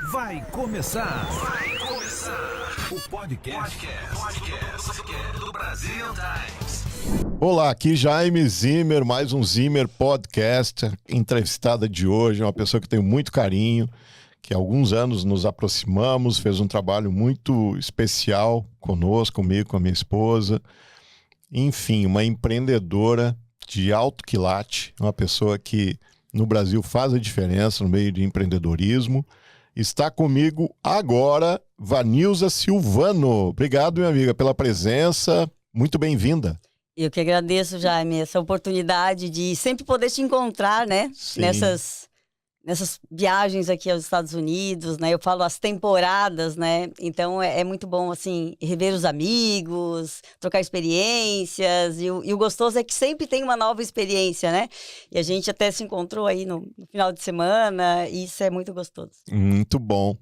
Vai começar o podcast do Brasil Times. Olá, aqui Jaime Zimmer, mais um Zimmer Podcast. Entrevistada de hoje, uma pessoa que tenho muito carinho, que há alguns anos nos aproximamos, fez um trabalho muito especial conosco, comigo, com a minha esposa. Enfim, uma empreendedora de alto quilate, uma pessoa que no Brasil faz a diferença no meio de empreendedorismo. Está comigo agora Vanilza Silvano. Obrigado, minha amiga, pela presença. Muito bem-vinda. Eu que agradeço, Jaime, essa oportunidade de sempre poder te encontrar, né? Sim. Nessas viagens aqui aos Estados Unidos, né? Eu falo as temporadas, né? Então é muito bom, assim, rever os amigos, trocar experiências. E o gostoso é que sempre tem uma nova experiência, né? E a gente até se encontrou aí no final de semana, e isso é muito gostoso. Muito bom.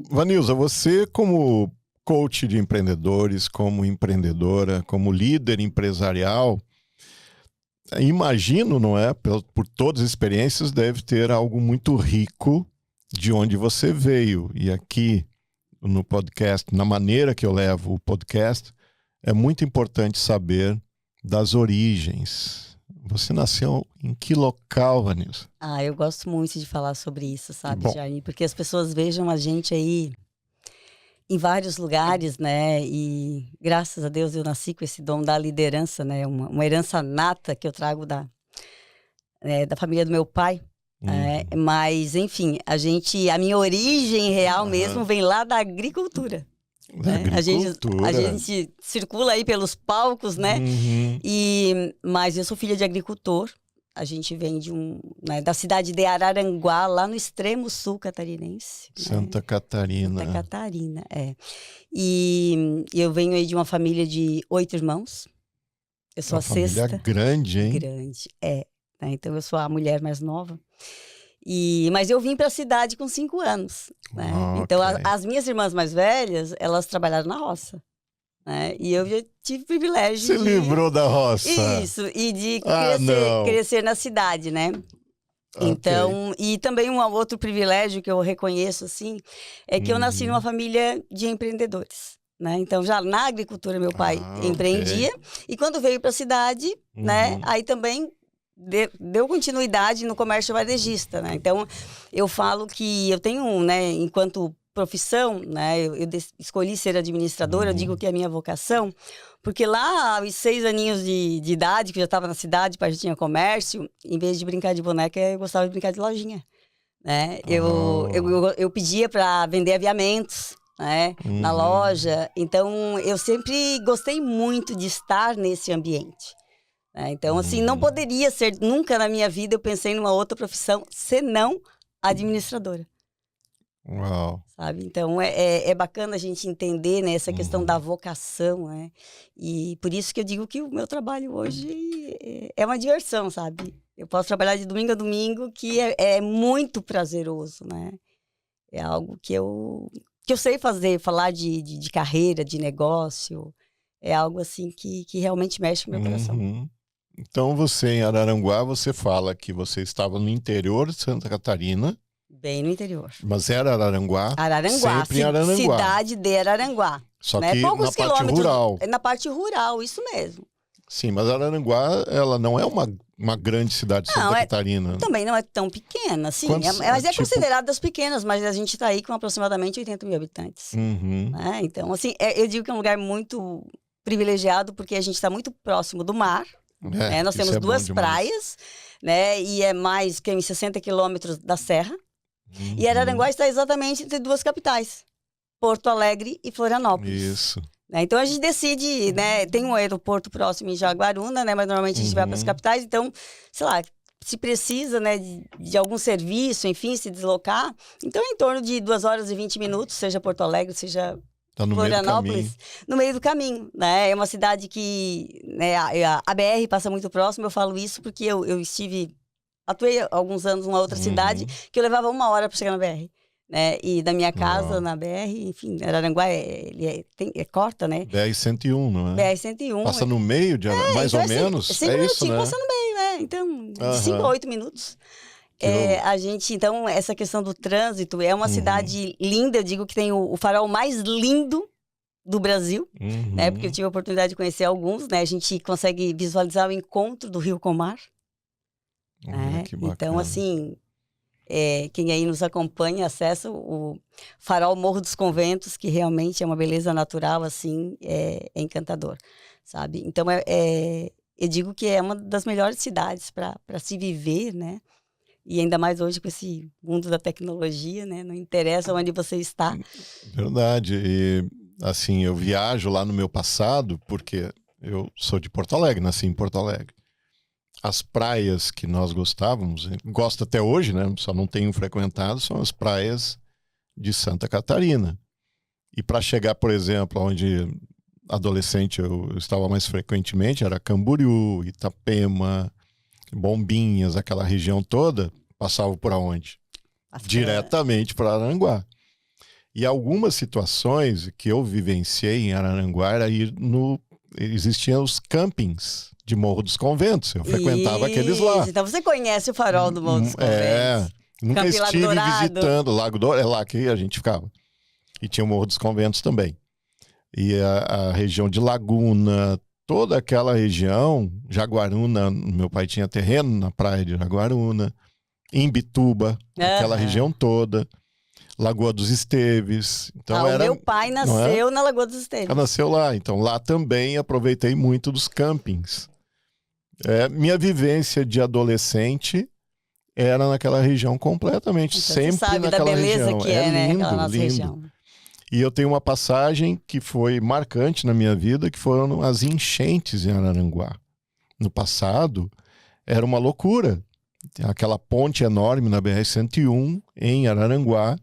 Vanilza, você como coach de empreendedores, como empreendedora, como líder empresarial, imagino, não é? Por todas as experiências, deve ter algo muito rico de onde você veio. E aqui no podcast, na maneira que eu levo o podcast, é muito importante saber das origens. Você nasceu em que local, Vanilza? Eu gosto muito de falar sobre isso, sabe, Jaime? Porque as pessoas vejam a gente aí em vários lugares, né? E graças a Deus eu nasci com esse dom da liderança, né? Uma herança nata que eu trago da família do meu pai. Mas, enfim, a minha origem real mesmo vem lá da agricultura. Da agricultura. A gente circula aí pelos palcos, né? Mas eu sou filha de agricultor. A gente vem da cidade de Araranguá, lá no extremo sul catarinense. Santa Catarina. Santa Catarina, E eu venho aí de uma família de 8 irmãos. Eu sou a sexta. Família grande, hein? Grande, né? Então eu sou a mulher mais nova. Mas eu vim para a cidade com 5 anos. Né? Então as minhas irmãs mais velhas, elas trabalharam na roça. Né? E eu já tive o privilégio Se livrou da roça. Isso, e de crescer na cidade, né? Okay. Então, e também um outro privilégio que eu reconheço, assim, é que eu nasci numa família de empreendedores. Né? Então, já na agricultura, meu pai empreendia. E quando veio para a cidade, né? Aí também deu continuidade no comércio varejista, né? Então, eu falo que eu tenho, né, enquanto profissão, né? Eu escolhi ser administradora, eu digo que é a minha vocação, porque lá aos 6 aninhos de idade, que eu já estava na cidade, já tinha comércio, em vez de brincar de boneca, eu gostava de brincar de lojinha. Né? Eu pedia para vender aviamentos, né? Na loja, então eu sempre gostei muito de estar nesse ambiente. Né? Então, assim, não poderia ser, nunca na minha vida eu pensei numa outra profissão, senão administradora. Uau. Sabe? Então, é bacana a gente entender, né, essa questão da vocação, né? E por isso que eu digo que o meu trabalho hoje é uma diversão, sabe? Eu posso trabalhar de domingo a domingo, que é muito prazeroso, né? É algo que eu sei fazer, falar de carreira, de negócio, é algo assim que realmente mexe com o meu coração. Então, você em Araranguá, você fala que você estava no interior de Santa Catarina. Bem no interior. Mas era Araranguá? Araranguá, sempre em Araranguá. Cidade de Araranguá. Só né? que Poucos na parte rural. Na parte rural, isso mesmo. Sim, mas Araranguá, ela não é uma grande cidade de Santa Catarina. Também não é tão pequena, sim. Mas é considerada das pequenas, mas a gente está aí com aproximadamente 80 mil habitantes. Né? Então, assim, eu digo que é um lugar muito privilegiado, porque a gente está muito próximo do mar. Né? Nós temos 2 praias, né? E é mais que 60 quilômetros da serra. E Araranguá está exatamente entre 2 capitais, Porto Alegre e Florianópolis. Isso. Então a gente decide, né? Tem um aeroporto próximo em Jaguaruna, né? Mas normalmente a gente vai para as capitais, então, sei lá, se precisa, né, de algum serviço, enfim, se deslocar. Então é em torno de 2 horas e 20 minutos, seja Porto Alegre, seja Florianópolis, no meio do caminho, né? É uma cidade que, né, a BR passa muito próximo. Eu falo isso porque eu atuei alguns anos numa outra cidade que eu levava 1 hora para chegar na BR. Né? E da minha casa na BR, enfim, Araranguá corta, né? BR-101, não é? BR-101. Passa no meio, mais então ou menos? 5 minutinhos, passa no meio, né? Então, de 5 a 8 minutos. A gente, então, essa questão do trânsito, é uma cidade linda, eu digo que tem o farol mais lindo do Brasil, né? Porque eu tive a oportunidade de conhecer alguns, né? A gente consegue visualizar o encontro do rio com o mar. Né? Que bacana. Então, assim, quem aí nos acompanha, acessa o farol Morro dos Conventos, que realmente é uma beleza natural, assim, é encantador, sabe? Então, eu digo que é uma das melhores cidades para se viver, né? E ainda mais hoje com esse mundo da tecnologia, né? Não interessa onde você está. Verdade. E, assim, eu viajo lá no meu passado, porque eu sou de Porto Alegre, nasci em Porto Alegre. As praias que nós gostávamos, gosto até hoje, né? Só não tenho frequentado, são as praias de Santa Catarina. E para chegar, por exemplo, onde adolescente eu estava mais frequentemente, era Camboriú, Itapema, Bombinhas, aquela região toda, passava por aonde? Diretamente para Araranguá. E algumas situações que eu vivenciei em Araranguá era existiam os campings de Morro dos Conventos. Eu frequentava aqueles lá. Então você conhece o farol do Morro dos Conventos. Nunca Campo estive Dourado. visitando o Lago Dourado, é lá que a gente ficava. E tinha o Morro dos Conventos também. E a região de Laguna, toda aquela região, Jaguaruna, meu pai tinha terreno na praia de Jaguaruna, Imbituba, aquela região toda, Lagoa dos Esteves. Então o meu pai nasceu na Lagoa dos Esteves. Nasceu lá, então lá também aproveitei muito dos campings. Minha vivência de adolescente era naquela região completamente, então, sempre você sabe naquela da beleza região. Que é, né? Lindo, Aquela nossa lindo. Região. E eu tenho uma passagem que foi marcante na minha vida, que foram as enchentes em Araranguá. No passado, era uma loucura. Aquela ponte enorme na BR-101, em Araranguá.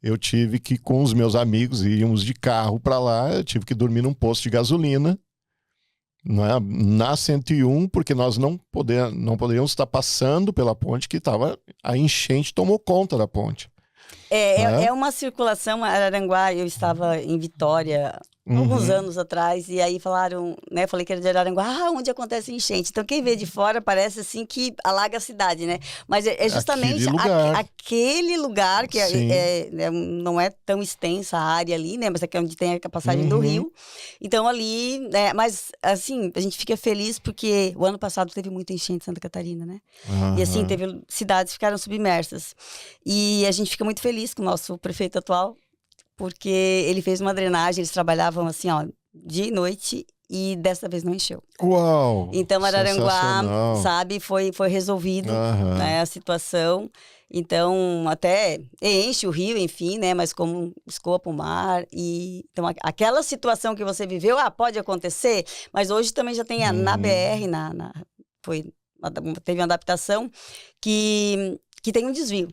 Eu tive que, com os meus amigos, íamos de carro para lá, eu tive que dormir num posto de gasolina, na 101, porque nós não poderíamos estar passando pela ponte, que a enchente tomou conta da ponte. É uma circulação, Araranguá, eu estava em Vitória alguns anos atrás, e aí falaram, né, falei que era de Araranguá, onde acontece enchente. Então quem vê de fora parece assim que alaga a cidade, né? Mas é justamente aquele lugar que não é tão extensa a área ali, né? Mas aqui é onde tem a passagem do rio. Então ali, né, mas assim, a gente fica feliz porque o ano passado teve muita enchente em Santa Catarina, né? E assim, teve cidades que ficaram submersas. E a gente fica muito feliz com o nosso prefeito atual, porque ele fez uma drenagem, eles trabalhavam assim, ó, dia e noite, e dessa vez não encheu. Uau! Então, Araranguá, sabe, foi resolvido, né, a situação. Então, até enche o rio, enfim, né, mas como escoa para o mar. Então, aquela situação que você viveu, pode acontecer, mas hoje também já tem na BR, teve uma adaptação que tem um desvio.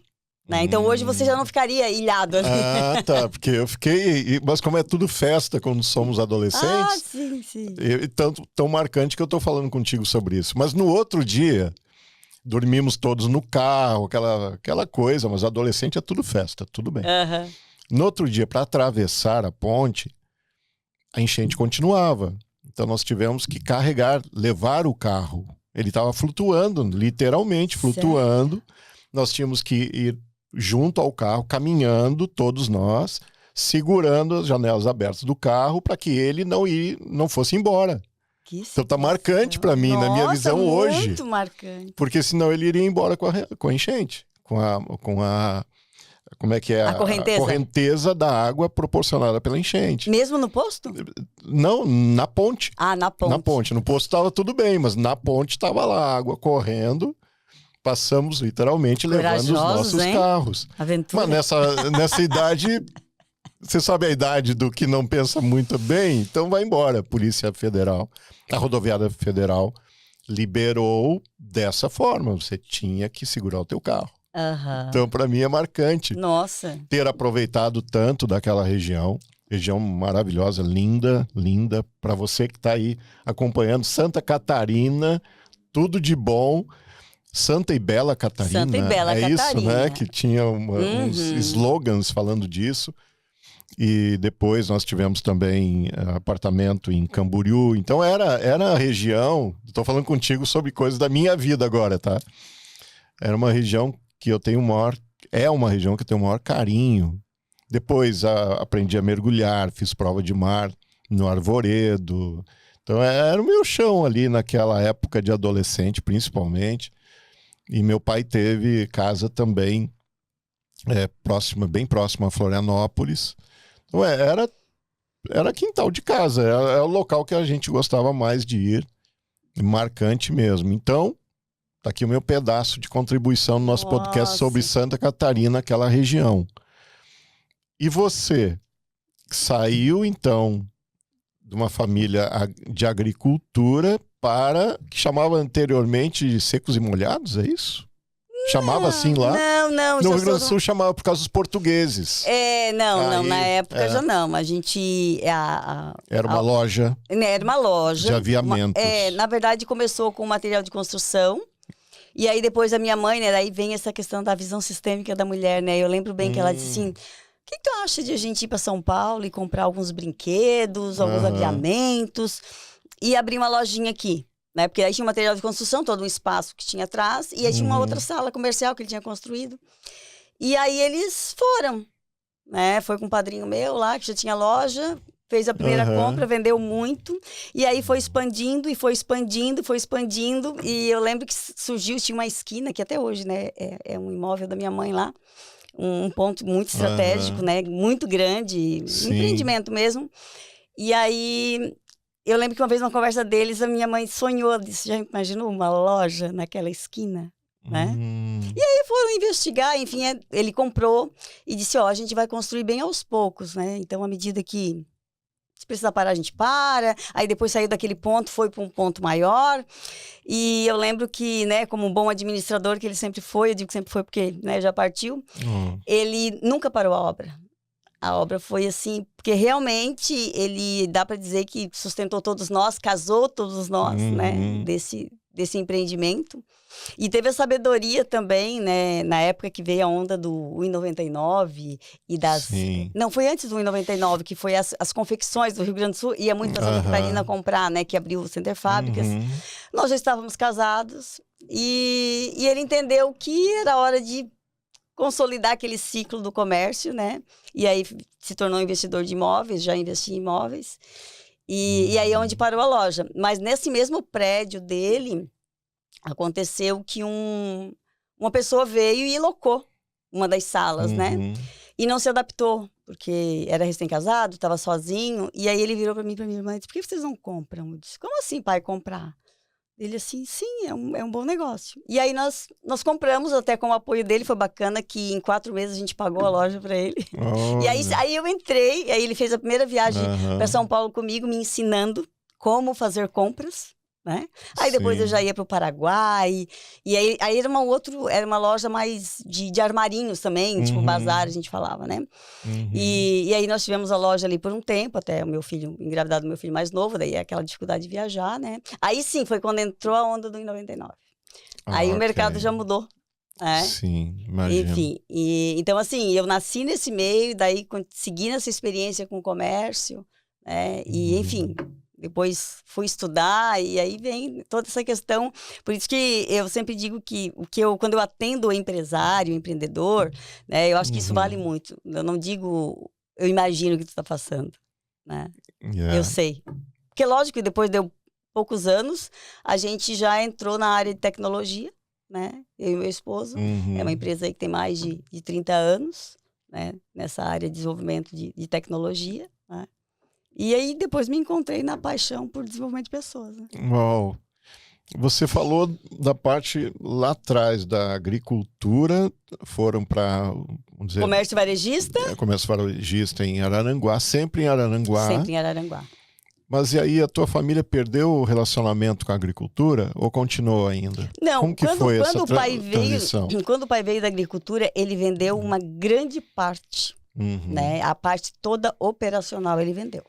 Né? Então hoje você já não ficaria ilhado ali. Tá, porque eu fiquei... Mas como é tudo festa quando somos adolescentes... sim. Tão marcante que eu tô falando contigo sobre isso. Mas no outro dia, dormimos todos no carro, aquela coisa, mas adolescente é tudo festa, tudo bem. No outro dia, para atravessar a ponte, a enchente continuava. Então nós tivemos que levar o carro. Ele estava flutuando, literalmente flutuando. Nós tínhamos que ir junto ao carro, caminhando, todos nós, segurando as janelas abertas do carro para que ele não fosse embora. Então tá marcante para mim, na minha visão hoje. Muito marcante. Porque senão ele iria embora com a enchente, com a como é que é? A correnteza da água proporcionada pela enchente. Mesmo no posto? Não, na ponte. Na ponte. Na ponte. No posto estava tudo bem, mas na ponte estava lá a água correndo. Passamos literalmente levando os nossos carros. Aventura. Mas nessa idade, você sabe a idade do que não pensa muito bem, então vai embora. A Polícia Federal, a Rodoviária Federal liberou dessa forma. Você tinha que segurar o teu carro. Então, para mim, é marcante. Nossa. Ter aproveitado tanto daquela região. Região maravilhosa, linda, linda. Para você que está aí acompanhando Santa Catarina, tudo de bom. Santa e Bela Catarina. Santa e Bela Catarina. Isso, né? Que tinha uns slogans falando disso. E depois nós tivemos também apartamento em Camboriú. Então era a região... Estou falando contigo sobre coisas da minha vida agora, tá? era uma região que eu tenho é uma região que eu tenho o maior carinho. Depois aprendi a mergulhar, fiz prova de mar no Arvoredo. Então era o meu chão ali naquela época de adolescente, principalmente. E meu pai teve casa também bem próxima a Florianópolis. Então era quintal de casa, é o local que a gente gostava mais de ir, marcante mesmo. Então, tá aqui o meu pedaço de contribuição no nosso podcast sobre Santa Catarina, aquela região. E você saiu, então, de uma família de agricultura que chamava anteriormente de Secos e Molhados, é isso? Chamava assim lá? Não. No Rio Grande do Sul chamava por causa dos portugueses. Não, na época já não. A gente... Era uma loja. Era uma loja. De aviamentos. Na verdade, começou com material de construção. E aí, depois, a minha mãe, né? Daí vem essa questão da visão sistêmica da mulher, né? Eu lembro bem que ela disse assim... O que tu acha de a gente ir para São Paulo e comprar alguns brinquedos, alguns aviamentos e abrir uma lojinha aqui? Né? Porque aí tinha um material de construção, todo um espaço que tinha atrás, e aí tinha uma outra sala comercial que ele tinha construído. E aí eles foram, né? Foi com um padrinho meu lá, que já tinha loja, fez a primeira compra, vendeu muito, e aí foi expandindo, e eu lembro que surgiu, tinha uma esquina, que até hoje, né, é um imóvel da minha mãe lá, um ponto muito estratégico, né, muito grande, um empreendimento mesmo. E aí... Eu lembro que uma vez, numa conversa deles, a minha mãe sonhou, disse, já imaginou uma loja naquela esquina, né? E aí foram investigar, enfim, ele comprou e disse, a gente vai construir bem aos poucos, né? Então, à medida que se precisar parar, a gente para. Aí depois saiu daquele ponto, foi para um ponto maior. E eu lembro que, né, como um bom administrador que ele sempre foi, eu digo que sempre foi porque, né, já partiu, ele nunca parou a obra. A obra foi assim, porque realmente ele, dá para dizer que sustentou todos nós, casou todos nós, né, desse empreendimento. E teve a sabedoria também, né, na época que veio a onda do 1,99 e das... Sim. Não, foi antes do 1,99, que foi as confecções do Rio Grande do Sul, ia muito para Santa Catarina comprar, né, que abriu o Center Fábricas. Nós já estávamos casados e ele entendeu que era hora de consolidar aquele ciclo do comércio, né? E aí se tornou investidor de imóveis, já investia em imóveis. E aí é onde parou a loja. Mas nesse mesmo prédio dele, aconteceu que uma pessoa veio e locou uma das salas, né? E não se adaptou, porque era recém-casado, estava sozinho. E aí ele virou para mim e para minha irmã e disse, por que vocês não compram? Eu disse, como assim, pai, comprar? Ele assim, sim, é um bom negócio. E aí nós compramos, até com o apoio dele, foi bacana que em 4 meses a gente pagou a loja para ele. E aí eu entrei, aí ele fez a primeira viagem para São Paulo comigo, me ensinando como fazer compras, né? Aí depois eu já ia para o Paraguai, e aí era uma loja mais de armarinhos também, tipo bazar, a gente falava, né? E aí nós tivemos a loja ali por um tempo, até o meu filho, engravidado do meu filho mais novo, daí aquela dificuldade de viajar, né? Aí sim, foi quando entrou a onda do 1,99. Aí o mercado já mudou. né? Sim, imagino. Enfim, então assim, eu nasci nesse meio, daí segui nessa experiência com o comércio, né? E enfim, depois fui estudar e aí vem toda essa questão. Por isso que eu sempre digo que quando eu atendo o empresário, o empreendedor, né? Eu acho que isso vale muito. Eu não digo, eu imagino o que tu está passando, né? Eu sei. Porque lógico que depois de poucos anos, a gente já entrou na área de tecnologia, né? Eu e meu esposo. É uma empresa aí que tem mais de 30 anos, né? Nessa área de desenvolvimento de tecnologia, né? E aí depois me encontrei na paixão por desenvolvimento de pessoas, né? Uau! Você falou da parte lá atrás da agricultura, foram para, vamos dizer... Comércio varejista? Comércio varejista em Araranguá, sempre em Araranguá. Sempre em Araranguá. Mas e aí, a tua família perdeu o relacionamento com a agricultura ou continuou ainda? Não, como que foi essa transição? Quando o pai veio da agricultura, ele vendeu uma grande parte, né? A parte toda operacional ele vendeu.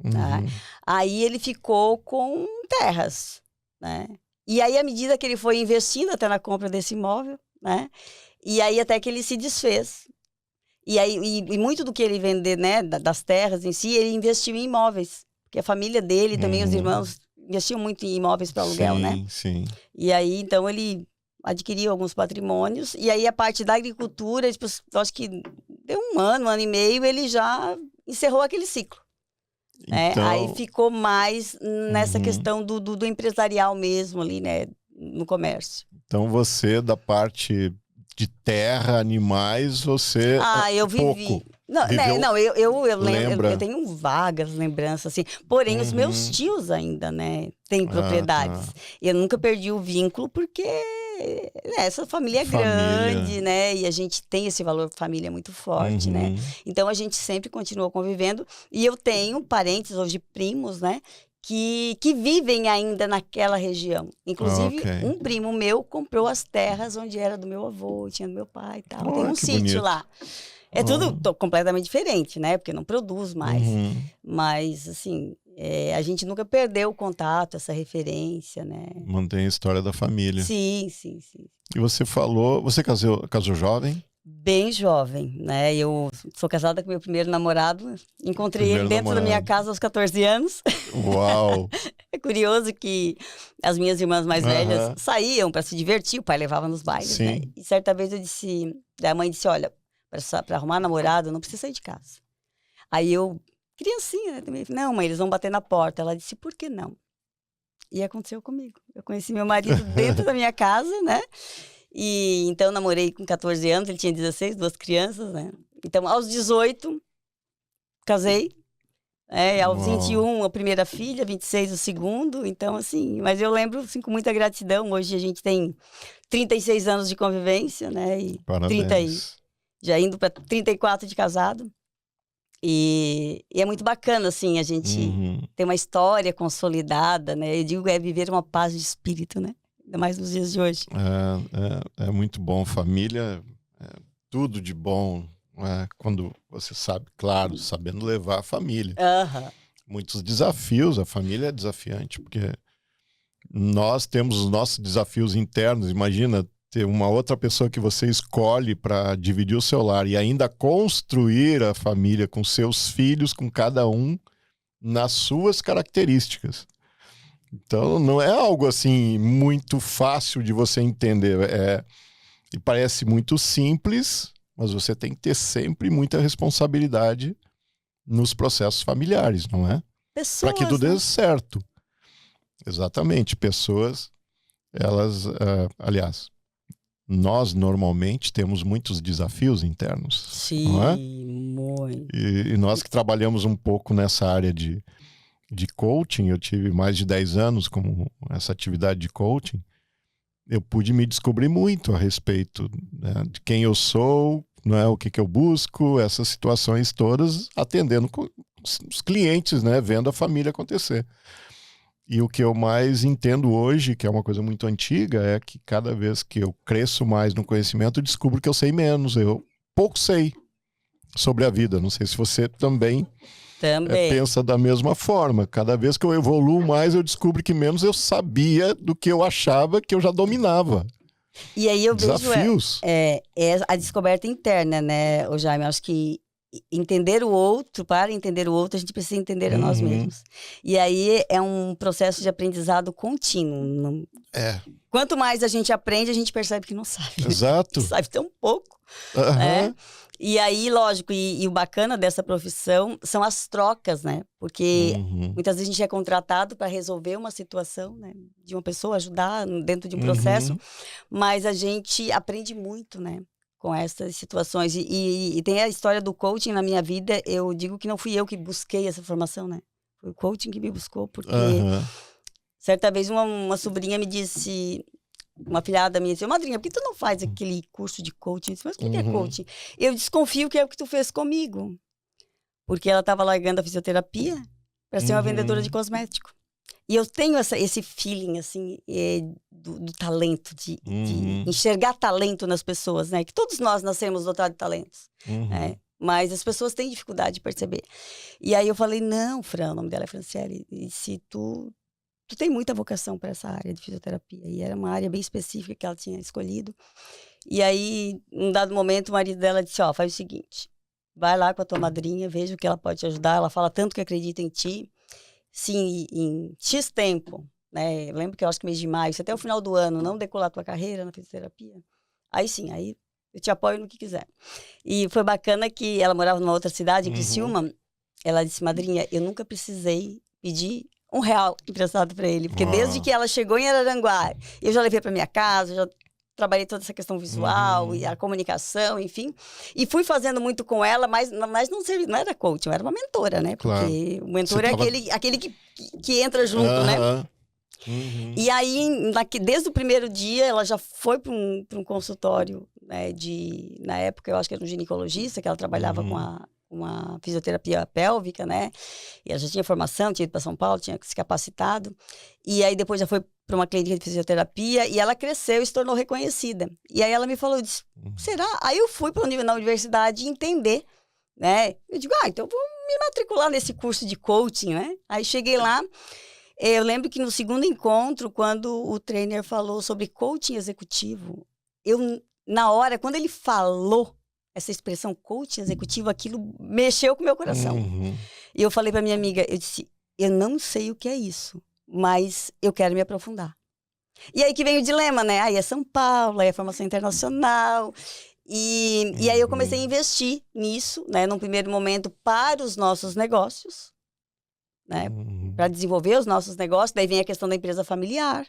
Tá? Aí ele ficou com terras, né? E aí, à medida que ele foi investindo até na compra desse imóvel, né? E aí até que ele se desfez. E aí muito do que ele vender, né, das terras em si, ele investiu em imóveis. Porque a família dele, também os irmãos, investiam muito em imóveis para aluguel, né? Sim. E aí, então, ele adquiriu alguns patrimônios, e aí a parte da agricultura, tipo, eu acho que deu um ano e meio, ele já encerrou aquele ciclo. Né? Então, Aí ficou mais nessa questão do empresarial mesmo ali, né? No comércio. então você, da parte de terra, animais, você Eu vivi. pouco. Não, Viveu, né, não, eu lembro, lembra? eu tenho vagas lembranças, assim. Porém, os meus tios ainda, né, têm propriedades. tá. Eu nunca perdi o vínculo, porque né, essa família é grande, né? E a gente tem esse valor família muito forte, né? Então, a gente sempre continuou convivendo. E eu tenho parentes, hoje primos, né? Que vivem ainda naquela região. Inclusive, um primo meu comprou as terras onde era do meu avô, tinha do meu pai e tal. Tem um sítio lá. É tudo completamente diferente, né? Porque não produz mais. Mas, assim, a gente nunca perdeu o contato, essa referência, né? Mantém a história da família. Sim. E você falou, você casou jovem? Bem jovem, né? Eu sou casada com meu primeiro namorado. Encontrei ele dentro da minha casa aos 14 anos. Uau! É curioso que as minhas irmãs mais velhas saíam para se divertir, o pai levava nos bailes, né? E certa vez a mãe disse, olha, para arrumar namorado, não precisa sair de casa. Aí eu, criancinha, né, também, não, mãe, eles vão bater na porta. Ela disse, por que não? E aconteceu comigo. Eu conheci meu marido dentro da minha casa, né? E então namorei com 14 anos, ele tinha 16, 2 crianças, né? Então, aos 18, casei. Aos 21, a primeira filha, 26, o segundo. Então, assim, mas eu lembro assim, com muita gratidão. Hoje a gente tem 36 anos de convivência, né? E Parabéns. Já indo para 34 de casado. E é muito bacana, assim, a gente ter uma história consolidada, né? Eu digo, viver uma paz de espírito, né? Ainda mais nos dias de hoje. É muito bom. Família é tudo de bom. Quando você sabe, claro, sabendo levar a família. Muitos desafios, a família é desafiante, porque nós temos os nossos desafios internos. Imagina ter uma outra pessoa que você escolhe para dividir o seu lar e ainda construir a família com seus filhos, com cada um nas suas características. Então, não é algo assim muito fácil de você entender. E parece muito simples, mas você tem que ter sempre muita responsabilidade nos processos familiares, não é? Para que tudo dê certo. Exatamente. Pessoas, elas, aliás, nós normalmente temos muitos desafios internos. Sim, não é? muito. E nós que trabalhamos um pouco nessa área de coaching, eu tive mais de 10 anos com essa atividade de coaching, eu pude me descobrir muito a respeito, né, de quem eu sou, né, o que eu busco, essas situações todas, atendendo os clientes, né, vendo a família acontecer. E o que eu mais entendo hoje, que é uma coisa muito antiga, é que cada vez que eu cresço mais no conhecimento, eu descubro que eu sei menos, eu pouco sei sobre a vida. Não sei se você também pensa da mesma forma. Cada vez que eu evoluo mais, eu descubro que menos eu sabia do que eu achava que eu já dominava. E aí eu desafios. vejo a descoberta interna, né, Jaime? Acho que entender o outro, para entender o outro, a gente precisa entender a nós mesmos. E aí é um processo de aprendizado contínuo. Quanto mais a gente aprende, a gente percebe que não sabe. Exato. Sabe tão pouco. E aí, lógico, e o bacana dessa profissão são as trocas, né? Porque muitas vezes a gente é contratado para resolver uma situação, né? De uma pessoa, ajudar dentro de um processo, mas a gente aprende muito, né? Com essas situações. E tem a história do coaching na minha vida. Eu digo que não fui eu que busquei essa formação, né? Foi o coaching que me buscou, porque certa vez uma sobrinha me disse, uma filhada minha disse, madrinha, por que tu não faz aquele curso de coaching? Eu disse, mas o que é coaching? Eu desconfio que é o que tu fez comigo. Porque ela estava largando a fisioterapia para ser uma vendedora de cosmético. E eu tenho esse feeling, assim, do talento, de enxergar talento nas pessoas, né? Que todos nós nascemos dotados de talentos, né? Mas as pessoas têm dificuldade de perceber. E aí eu falei, não, Fran, o nome dela é Franciele, e se tu tem muita vocação para essa área de fisioterapia. E era uma área bem específica que ela tinha escolhido. E aí, num dado momento, o marido dela disse, faz o seguinte, vai lá com a tua madrinha, veja o que ela pode te ajudar, ela fala tanto que acredita em ti. Sim, em X tempo, né? Eu lembro que eu acho que mês de maio, se até o final do ano não decolar a tua carreira na fisioterapia, aí sim, aí eu te apoio no que quiser. E foi bacana que ela morava numa outra cidade, em Criciúma. Ela disse, madrinha, eu nunca precisei pedir R$1 emprestado para ele, porque desde que ela chegou em Araranguá, eu já levei para minha casa, já trabalhei toda essa questão visual e a comunicação, enfim. E fui fazendo muito com ela, mas não era coaching, eu era uma mentora, né? Porque o mentor é aquele que entra junto, né? E aí, desde o primeiro dia, ela já foi para um consultório, né, na época, eu acho que era um ginecologista, que ela trabalhava com uma fisioterapia pélvica, né? E ela já tinha formação, tinha ido para São Paulo, tinha se capacitado. E aí depois já foi para uma clínica de fisioterapia e ela cresceu e se tornou reconhecida. E aí ela me falou, disse, será? Aí eu fui na universidade entender, né? Eu digo, então eu vou me matricular nesse curso de coaching, né? Aí cheguei lá, eu lembro que no segundo encontro, quando o trainer falou sobre coaching executivo, na hora, quando ele falou essa expressão coaching executivo, aquilo mexeu com o meu coração. E eu falei para minha amiga, eu disse, eu não sei o que é isso, mas eu quero me aprofundar. E aí que vem o dilema, né? Aí é São Paulo, aí é formação internacional. E aí eu comecei a investir nisso, né? Num primeiro momento, para os nossos negócios, né? Para desenvolver os nossos negócios. Daí vem a questão da empresa familiar,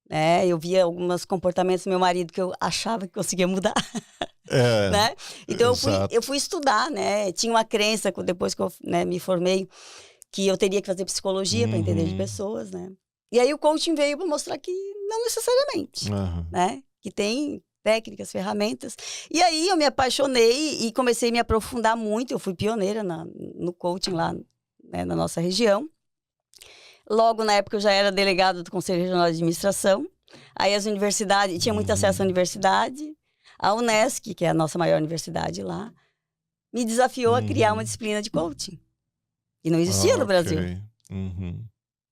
né? Eu via alguns comportamentos do meu marido que eu achava que conseguia mudar. Né? Então eu fui estudar, né? Tinha uma crença, depois que eu, né, me formei, que eu teria que fazer psicologia para entender de pessoas, né? E aí o coaching veio para mostrar que não necessariamente, né? Que tem técnicas, ferramentas. E aí eu me apaixonei e comecei a me aprofundar muito. Eu fui pioneira no coaching lá, né, na nossa região. Logo na época eu já era delegada do Conselho Regional de Administração. Aí as universidades, tinha muito acesso à universidade. A Unesc, que é a nossa maior universidade lá, me desafiou a criar uma disciplina de coaching. E não existia no Brasil.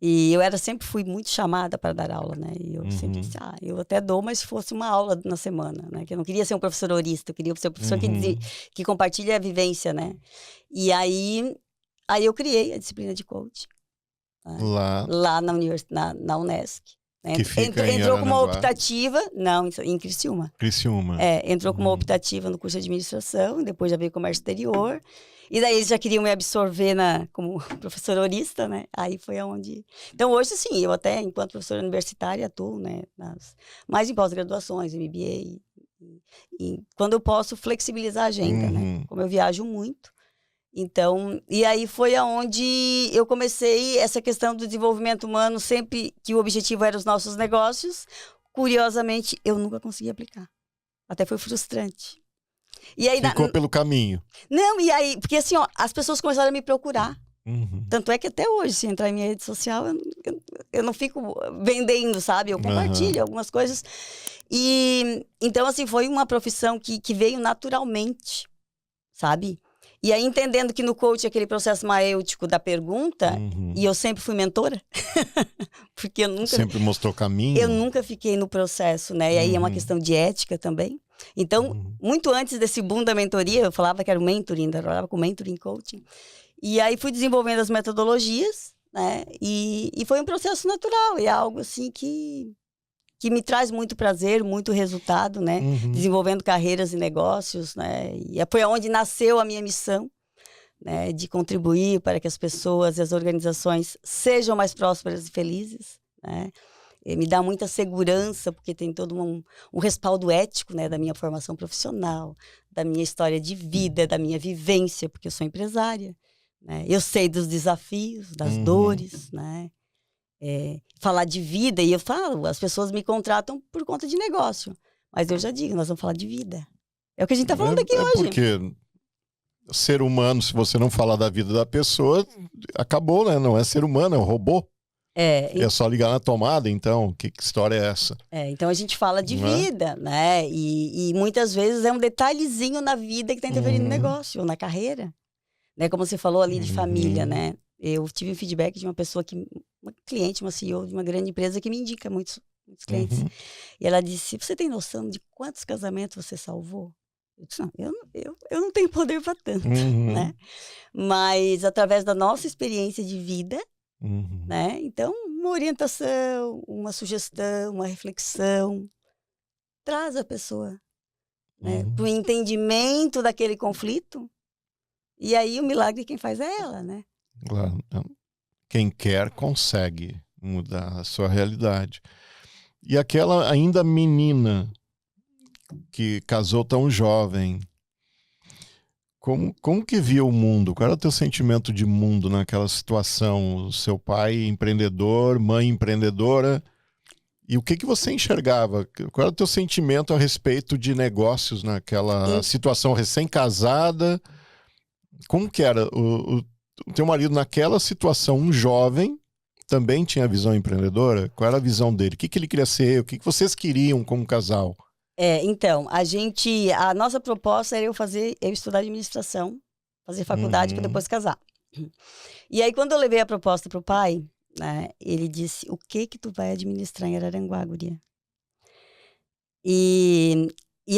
E eu sempre fui muito chamada para dar aula, né? E eu sempre disse, eu até dou, mas se fosse uma aula na semana, né? Que eu não queria ser um professor horista, eu queria ser um professor que compartilha a vivência, né? E aí eu criei a disciplina de coaching. Né? Lá na Unesc. Que fica entrou com uma optativa, não, em Criciúma. Entrou com uma optativa no curso de administração, depois já veio comércio exterior, e daí eles já queriam me absorver como professora horista, né? Aí foi aonde... Então hoje, sim, eu até, enquanto professora universitária, atuo, né? Mais em pós-graduações, MBA, e quando eu posso flexibilizar a agenda, né? Como eu viajo muito. Então, e aí foi aonde eu comecei essa questão do desenvolvimento humano, sempre que o objetivo era os nossos negócios. Curiosamente, eu nunca consegui aplicar. Até foi frustrante. E aí, ficou pelo caminho. Não, e aí, porque assim, as pessoas começaram a me procurar. Tanto é que até hoje, se entrar em minha rede social, eu não fico vendendo, sabe? Eu compartilho algumas coisas. E então, assim, foi uma profissão que veio naturalmente, sabe? E aí, entendendo que no coaching aquele processo maêutico da pergunta, e eu sempre fui mentora, porque eu nunca... Sempre mostrou caminho. Eu nunca fiquei no processo, né? E aí é uma questão de ética também. Então, muito antes desse boom da mentoria, eu falava que era o mentoring, eu trabalhava com mentoring coaching. E aí fui desenvolvendo as metodologias, né? E foi um processo natural, e é algo assim que me traz muito prazer, muito resultado, né? Desenvolvendo carreiras e negócios, né? E foi onde nasceu a minha missão, né? De contribuir para que as pessoas e as organizações sejam mais prósperas e felizes, né? E me dá muita segurança, porque tem todo um respaldo ético, né? Da minha formação profissional, da minha história de vida, da minha vivência, porque eu sou empresária, né? Eu sei dos desafios, das dores, né? Falar de vida, e eu falo, as pessoas me contratam por conta de negócio, mas eu já digo, nós vamos falar de vida. É o que a gente está falando aqui hoje. Porque ser humano, se você não falar da vida da pessoa, acabou, né? Não é ser humano, é um robô. É só ligar na tomada, então, que história é essa? Então a gente fala de vida, né? E muitas vezes é um detalhezinho na vida que está interferindo no negócio, ou na carreira. Né? Como você falou ali de família, né? Eu tive um feedback de uma pessoa uma cliente, uma CEO de uma grande empresa que me indica muitos clientes. E ela disse, você tem noção de quantos casamentos você salvou? Eu disse, não, eu não tenho poder para tanto, né? Mas através da nossa experiência de vida, né? Então, uma orientação, uma sugestão, uma reflexão. Traz a pessoa, né, para o entendimento daquele conflito. E aí o milagre quem faz é ela, né? Claro. Quem quer consegue mudar a sua realidade. E aquela ainda menina que casou tão jovem, como que via o mundo? Qual era o teu sentimento de mundo naquela situação? O seu pai empreendedor, mãe empreendedora, e o que você enxergava? Qual era o teu sentimento a respeito de negócios naquela situação recém-casada? Como que era? O teu marido naquela situação, um jovem, também tinha visão empreendedora? Qual era a visão dele? O que ele queria ser? O que vocês queriam como casal? Então, a nossa proposta era eu estudar administração, fazer faculdade para depois casar. E aí, quando eu levei a proposta para o pai, né, ele disse, o que tu vai administrar em Araranguá, guria? E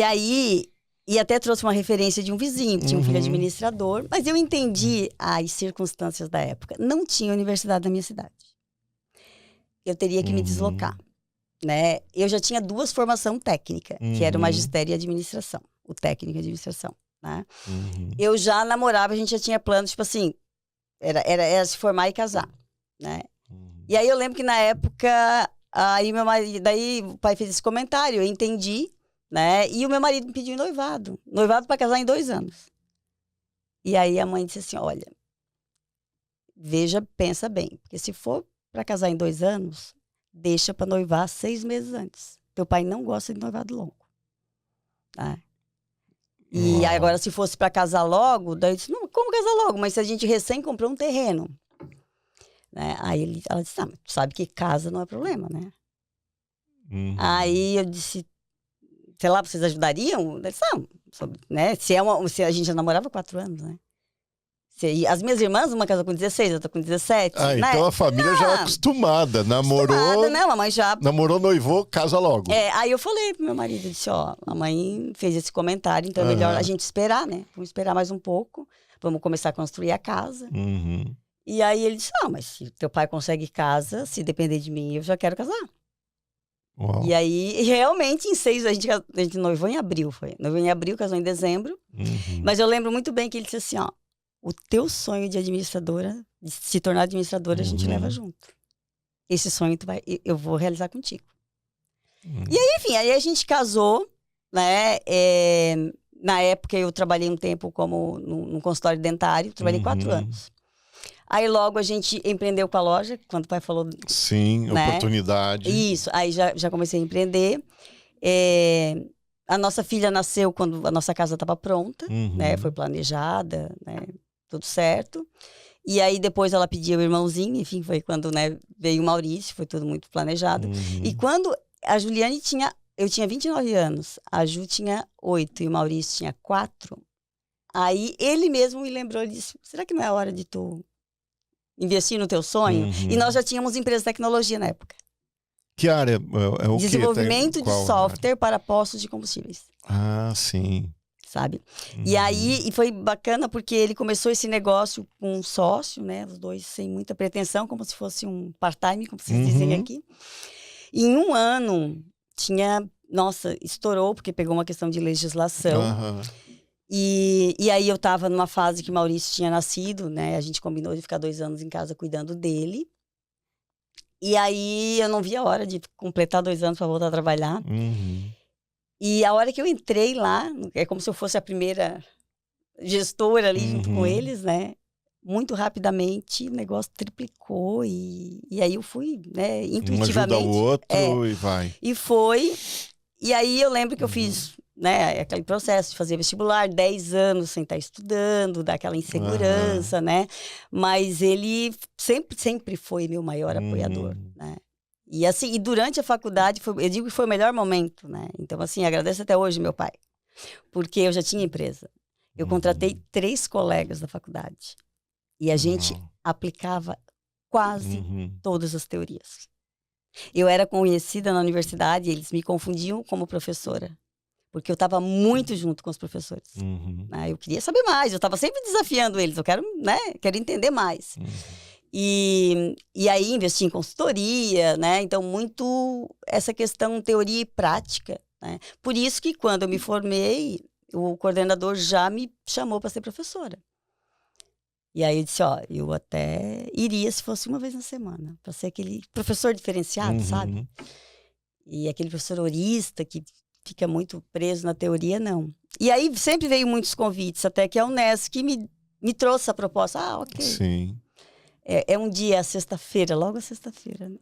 aí, e até trouxe uma referência de um vizinho, que tinha um filho administrador, mas eu entendi as circunstâncias da época. Não tinha universidade na minha cidade. Eu teria que me deslocar. Né? Eu já tinha 2 formações técnicas, que era o magistério e administração, o técnico e administração, né? Eu já namorava, a gente já tinha planos, tipo assim, era se formar e casar, né? E aí eu lembro que na época, aí meu marido, daí o pai fez esse comentário, eu entendi, né? E o meu marido me pediu noivado para casar em 2 anos. E aí a mãe disse assim, olha, pensa bem, porque se for para casar em 2 anos, deixa para noivar 6 meses antes. Teu pai não gosta de noivado longo. Tá? E agora, se fosse para casar logo, daí eu disse, não, como casar logo? Mas se a gente recém comprou um terreno. Né? Aí ela disse, mas tu sabe que casa não é problema, né? Aí eu disse, sei lá, vocês ajudariam? Ela disse, né? Se a gente já namorava 4 anos, né? As minhas irmãs, uma casou com 16, outra com 17. Né? Então a família já é acostumada. Namorou, né? A mãe já... Namorou, noivou, casa logo. Aí eu falei pro meu marido, disse, a mãe fez esse comentário, então é melhor a gente esperar, né? Vamos esperar mais um pouco, vamos começar a construir a casa. E aí ele disse, mas se teu pai consegue casa, se depender de mim, eu já quero casar. Uau. E aí, realmente, em 6, a gente noivou em abril, noivou em abril, casou em dezembro. Mas eu lembro muito bem que ele disse assim, o teu sonho de administradora, de se tornar administradora, a gente leva junto. Esse sonho eu vou realizar contigo. E aí, enfim, aí a gente casou, né? Na época eu trabalhei um tempo como num consultório dentário, trabalhei 4 anos. Aí logo a gente empreendeu com a loja, quando o pai falou... Sim, né? Oportunidade. Isso, aí já comecei a empreender. A nossa filha nasceu quando a nossa casa estava pronta, né? Foi planejada, né? Tudo certo. E aí depois ela pediu o irmãozinho, enfim, foi quando, né, veio o Maurício, foi tudo muito planejado. E quando a Juliane eu tinha 29 anos, a Ju tinha 8 e o Maurício tinha 4, aí ele mesmo me lembrou, ele disse, será que não é a hora de tu investir no teu sonho? E nós já tínhamos empresa de tecnologia na época. Que área é o Desenvolvimento de software para postos de combustíveis. Ah, sim. Sabe? E aí, foi bacana porque ele começou esse negócio com um sócio, né? Os dois sem muita pretensão, como se fosse um part-time, como vocês dizem aqui. E em 1 ano, estourou, porque pegou uma questão de legislação. E aí eu estava numa fase que o Maurício tinha nascido, né? A gente combinou de ficar 2 anos em casa cuidando dele. E aí eu não via a hora de completar 2 anos para voltar a trabalhar. E a hora que eu entrei lá, é como se eu fosse a primeira gestora ali junto com eles, né? Muito rapidamente o negócio triplicou e aí eu fui, né, intuitivamente. Um ajuda o outro e vai. E foi. E aí eu lembro que eu fiz, né, aquele processo de fazer vestibular, 10 anos sem estar estudando, daquela insegurança, né? Mas ele sempre foi meu maior apoiador, né? E assim, e durante a faculdade, eu digo que foi o melhor momento, né? Então, assim, agradeço até hoje meu pai. Porque eu já tinha empresa. Eu contratei 3 colegas da faculdade. E a gente aplicava quase todas as teorias. Eu era conhecida na universidade, eles me confundiam como professora. Porque eu estava muito junto com os professores. Eu queria saber mais, eu estava sempre desafiando eles. Eu quero entender mais. E aí investi em consultoria, né? Então, muito essa questão teoria e prática, né? Por isso que quando eu me formei, o coordenador já me chamou para ser professora. E aí eu disse, ó, eu até iria se fosse uma vez na semana, para ser aquele professor diferenciado, sabe? E aquele professor horista que fica muito preso na teoria, não. E aí sempre veio muitos convites, até que a Unesco que me trouxe a proposta. Ah, ok. Sim. É um dia, a sexta-feira, logo a sexta-feira, né?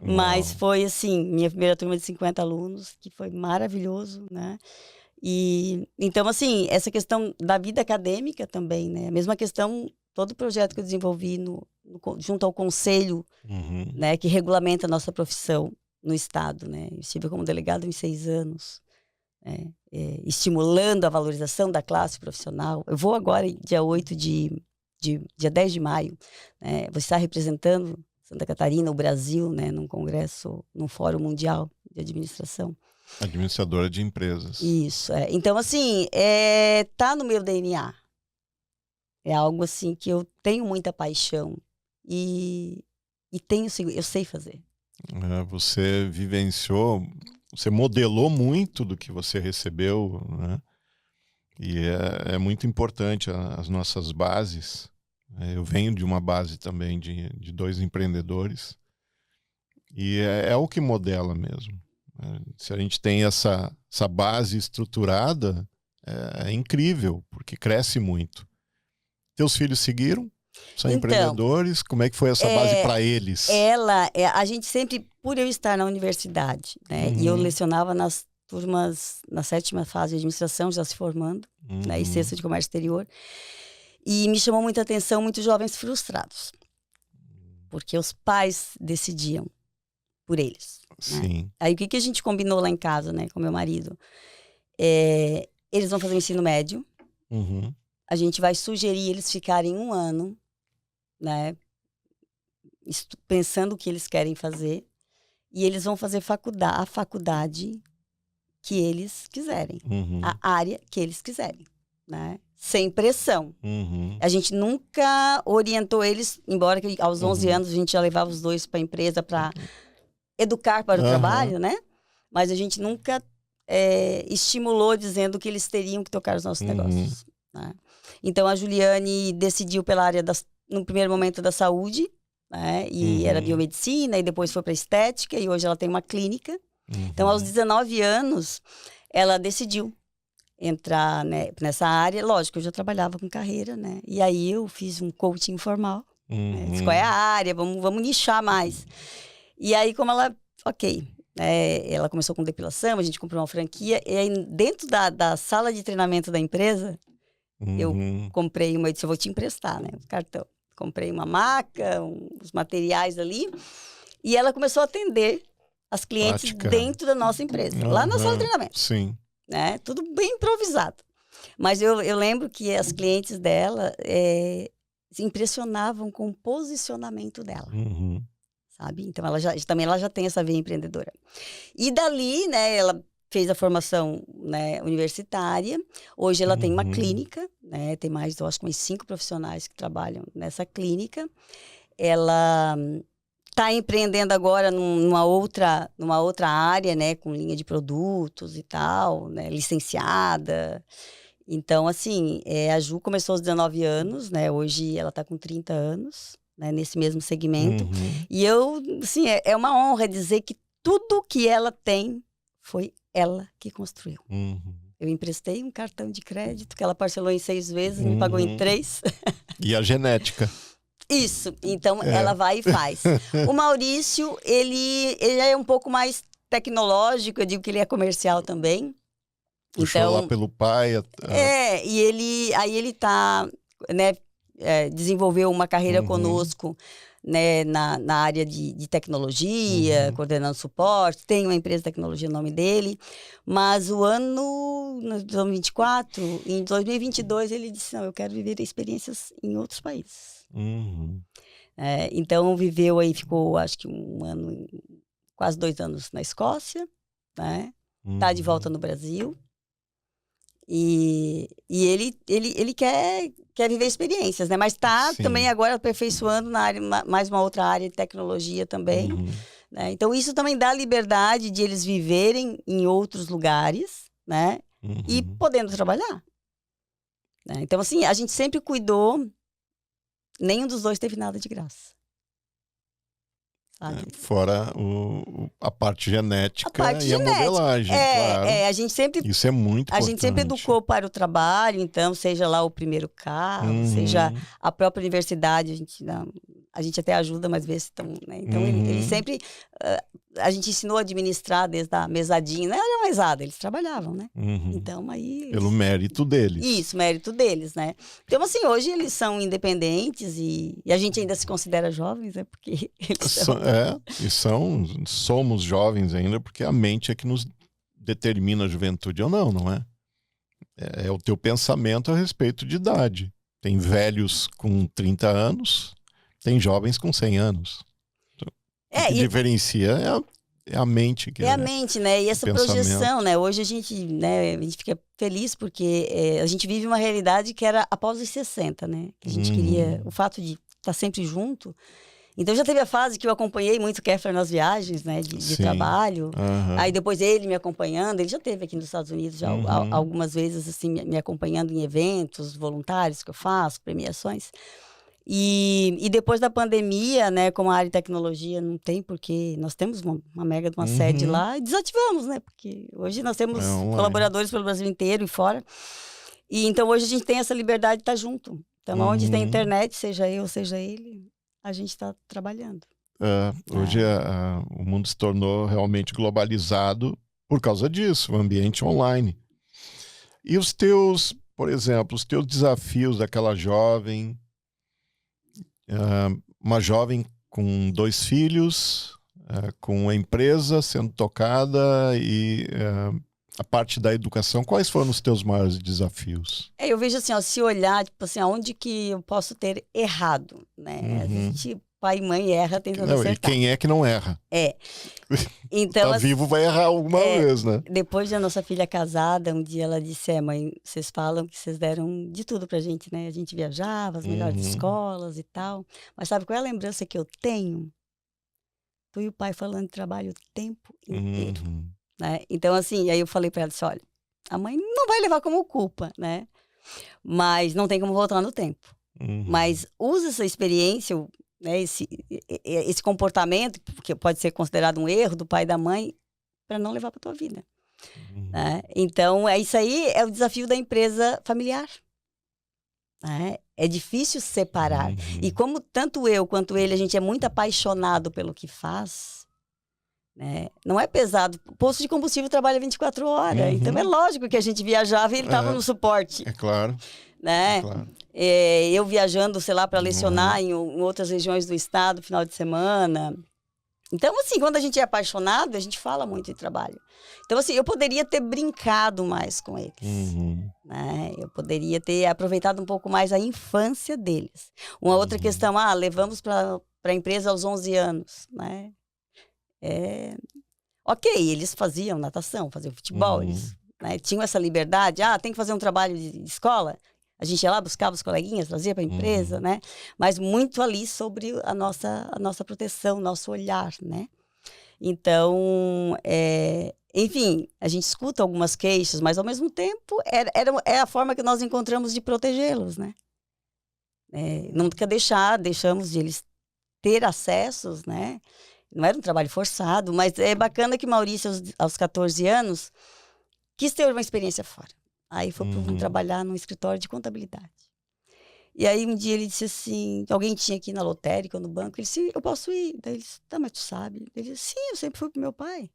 Mas foi assim, minha primeira turma de 50 alunos, que foi maravilhoso, né? E então, assim, essa questão da vida acadêmica também, né? A mesma questão, todo o projeto que eu desenvolvi junto ao conselho, né, que regulamenta a nossa profissão no Estado, né? Eu estive como delegado em 6 anos, né? Estimulando a valorização da classe profissional. Eu vou agora, dia 10 de maio, né? Vou estar representando Santa Catarina, o Brasil, né, num congresso, num fórum mundial de administração. Administradora de empresas. Isso, Então, assim, tá no meu DNA. É algo, assim, que eu tenho muita paixão e eu sei fazer. Você vivenciou, você modelou muito do que você recebeu, né? E é muito importante as nossas bases. Eu venho de uma base também de 2 empreendedores e é o que modela mesmo. Se a gente tem essa base estruturada, é incrível, porque cresce muito. Teus filhos seguiram? São empreendedores? Como é que foi essa base para eles? A gente sempre, por eu estar na universidade, né? E eu lecionava nas turmas, na 7ª fase de administração, já se formando, né? E 6ª de comércio exterior. E me chamou muita atenção muitos jovens frustrados. Porque os pais decidiam por eles. Sim. Né? Aí o que a gente combinou lá em casa, né, com meu marido? Eles vão fazer o ensino médio. A gente vai sugerir eles ficarem 1 ano, né, pensando o que eles querem fazer. E eles vão fazer a faculdade que eles quiserem. A área que eles quiserem, né? Sem pressão. A gente nunca orientou eles, embora que aos 11 anos a gente já levava os 2 para a empresa para educar para o trabalho, né? Mas a gente nunca estimulou dizendo que eles teriam que tocar os nossos negócios. Né? Então a Juliane decidiu pela área, no primeiro momento, da saúde, né? E era biomedicina, e depois foi para estética, e hoje ela tem uma clínica. Então, aos 19 anos, ela decidiu entrar, né, nessa área. Lógico, eu já trabalhava com carreira, né? E aí eu fiz um coaching informal. Né? Disse, qual é a área? Vamos nichar mais. E aí, como ela... Ok. Ela começou com depilação, a gente comprou uma franquia. E aí, dentro da sala de treinamento da empresa, eu comprei eu disse, eu vou te emprestar, né? O cartão. Comprei uma maca, os materiais ali. E ela começou a atender as clientes dentro da nossa empresa. Lá na sala de treinamento. Sim. Né? Tudo bem improvisado. Mas eu lembro que as clientes dela se impressionavam com o posicionamento dela. Sabe? Então, ela já tem essa veia empreendedora. E dali, né, ela fez a formação, né, universitária. Hoje ela tem uma clínica, né? Tem mais, eu acho que uns 5 profissionais que trabalham nessa clínica. Ela está empreendendo agora numa outra área, né, com linha de produtos e tal, né, licenciada. Então, assim, a Ju começou aos 19 anos, né, hoje ela está com 30 anos, né, nesse mesmo segmento. E eu, assim, é uma honra dizer que tudo que ela tem foi ela que construiu. Eu emprestei um cartão de crédito que ela parcelou em 6 vezes, me pagou em 3. E a genética. Isso, então ela vai e faz. O Maurício, ele é um pouco mais tecnológico, eu digo que ele é comercial também. Puxou então, lá pelo pai. E ele tá, né, desenvolveu uma carreira conosco, né, na área de tecnologia, coordenando suporte, tem uma empresa de tecnologia, o nome dele, mas o ano 2024, em 2022, ele disse, não, eu quero viver experiências em outros países. Então viveu aí, ficou acho que 1 ano, quase 2 anos na Escócia, né? Tá de volta no Brasil E ele quer viver experiências, né? Mas está também agora aperfeiçoando na área, mais uma outra área de tecnologia também. Né? Então, isso também dá liberdade de eles viverem em outros lugares, né? E podendo trabalhar. Né? Então, assim, a gente sempre cuidou, nenhum dos dois teve nada de graça. Fora a parte genética e a modelagem, claro. A gente sempre, isso é muito importante. A gente sempre educou para o trabalho, então, seja lá o primeiro carro, seja a própria universidade, a gente até ajuda, mas vê se estão... Né? Então, ele sempre... a gente ensinou a administrar desde a mesadinha. Não era mesada, eles trabalhavam, né? Então, aí... Pelo mérito deles. Isso, mérito deles, né? Então, assim, hoje eles são independentes e a gente ainda se considera jovens, né? Porque eles são... somos jovens ainda, porque a mente é que nos determina a juventude ou não, não é? É o teu pensamento a respeito de idade. Tem velhos com 30 anos, tem jovens com 100 anos. O que diferencia é a mente. A mente, né? E essa projeção, né? Hoje a gente fica feliz porque a gente vive uma realidade que era após os 60, né? Que a gente queria, o fato de estar sempre junto. Então já teve a fase que eu acompanhei muito o Keffer nas viagens, né? De trabalho. Aí depois ele me acompanhando, ele já esteve aqui nos Estados Unidos já algumas vezes, assim, me acompanhando em eventos voluntários que eu faço, premiações. E depois da pandemia, né, como a área de tecnologia não tem porque nós temos uma mega de uma sede lá e desativamos, né, porque hoje nós temos colaboradores pelo Brasil inteiro e fora. E então hoje a gente tem essa liberdade de estar junto. Então onde tem internet, seja eu, seja ele, a gente está trabalhando. Hoje o mundo se tornou realmente globalizado por causa disso, o ambiente online. E os teus, por exemplo, os teus desafios daquela jovem... uma jovem com 2 filhos, com a empresa sendo tocada e a parte da educação. Quais foram os teus maiores desafios? Eu vejo assim, se olhar, tipo assim, aonde que eu posso ter errado, né? A gente, pai e mãe erra tentando acertar. E quem é que não erra? Então, tá vivo vai errar alguma vez, né? Depois da nossa filha casada, um dia ela disse, mãe, vocês falam que vocês deram de tudo pra gente, né? A gente viajava, as melhores escolas e tal. Mas sabe qual é a lembrança que eu tenho? Tu e o pai falando de trabalho o tempo inteiro. Né? Então, assim, aí eu falei pra ela, disse, olha, a mãe não vai levar como culpa, né? Mas não tem como voltar no tempo. Mas usa essa experiência... Né, esse comportamento, que pode ser considerado um erro do pai e da mãe, para não levar para a tua vida. Né? Então, isso aí é o desafio da empresa familiar. Né? É difícil separar. E como tanto eu quanto ele, a gente é muito apaixonado pelo que faz, né? Não é pesado. O posto de combustível trabalha 24 horas. Então, é lógico que a gente viajava e ele estava no suporte. É claro. Né? É claro. Eu viajando, sei lá, para lecionar em outras regiões do estado, final de semana. Então, assim, quando a gente é apaixonado, a gente fala muito de trabalho. Então, assim, eu poderia ter brincado mais com eles. Né? Eu poderia ter aproveitado um pouco mais a infância deles. Uma outra questão, levamos para a empresa aos 11 anos. Né? Ok, eles faziam natação, faziam futebol, eles, né, tinham essa liberdade. Tem que fazer um trabalho de escola. A gente ia lá, buscava os coleguinhas, trazia para a empresa, né? Mas muito ali sobre a nossa proteção, nosso olhar, né? Então, enfim, a gente escuta algumas queixas, mas ao mesmo tempo é a forma que nós encontramos de protegê-los, né? Nunca deixamos de eles ter acessos, né? Não era um trabalho forçado, mas é bacana que Maurício, aos 14 anos, quis ter uma experiência fora. Aí foi trabalhar num escritório de contabilidade. E aí um dia ele disse assim, alguém tinha aqui na lotérica, no banco, ele disse, eu posso ir? Daí ele disse, mas tu sabe? Ele disse, sim, eu sempre fui pro meu pai.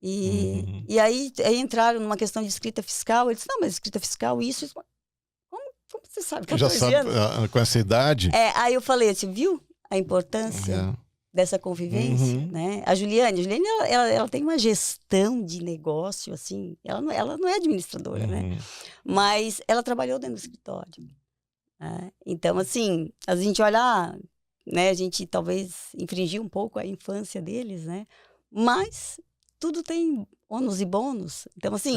E aí entraram numa questão de escrita fiscal, ele disse, não, mas escrita fiscal, isso... Como você sabe? 14 já sabe, anos? com essa idade? Aí eu falei assim, viu a importância... dessa convivência, né? A Juliane, ela tem uma gestão de negócio, assim, ela não é administradora, né? Mas ela trabalhou dentro do escritório. Né? Então, assim, a gente olha, né? A gente talvez infringiu um pouco a infância deles, né? Mas tudo tem ônus e bônus. Então, assim,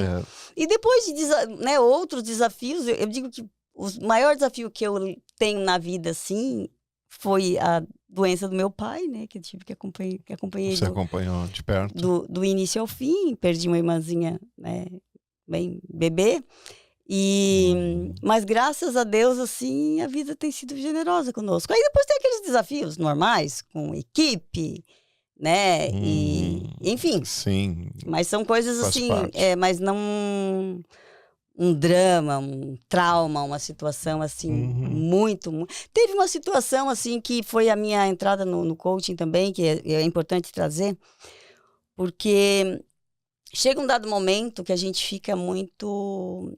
e depois de outros desafios, eu digo que o maior desafio que eu tenho na vida, assim, foi a doença do meu pai, né? Que eu tive que acompanhei. Você acompanhou de perto? Do início ao fim. Perdi uma irmãzinha, né? Bem bebê. Mas graças a Deus, assim, a vida tem sido generosa conosco. Aí depois tem aqueles desafios normais, com equipe, né? E, enfim. Sim. Mas são coisas assim, mas não um drama, um trauma, uma situação assim, muito. Teve uma situação assim que foi a minha entrada no coaching também, que é importante trazer, porque chega um dado momento que a gente fica muito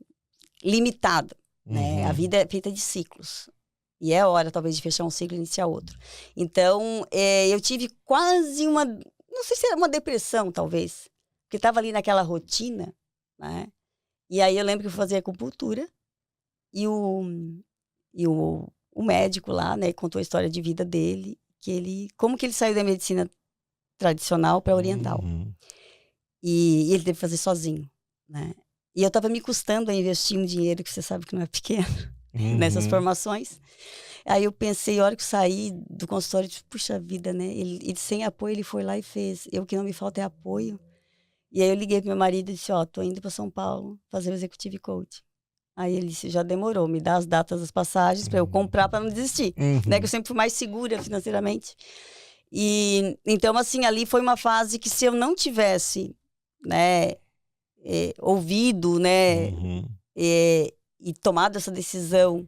limitado, né? A vida é feita de ciclos. E é hora, talvez, de fechar um ciclo e iniciar outro. Então, eu tive quase não sei se era uma depressão, talvez, porque estava ali naquela rotina, né? E aí eu lembro que eu fazia acupuntura e o médico lá, né, contou a história de vida dele, como que ele saiu da medicina tradicional para oriental. E ele teve que fazer sozinho, né? E eu estava me custando a investir um dinheiro que você sabe que não é pequeno nessas formações. Aí eu pensei, a hora que eu saí do consultório, eu disse, puxa vida, né? Ele sem apoio, ele foi lá e fez. Eu que não me falta é apoio. E aí eu liguei pro meu marido e disse, tô indo para São Paulo fazer o Executive Coach. Aí ele disse, já demorou, me dá as datas das passagens para eu comprar para não desistir. Né? Que eu sempre fui mais segura financeiramente. E então, assim, ali foi uma fase que se eu não tivesse, né, ouvido, né, e tomado essa decisão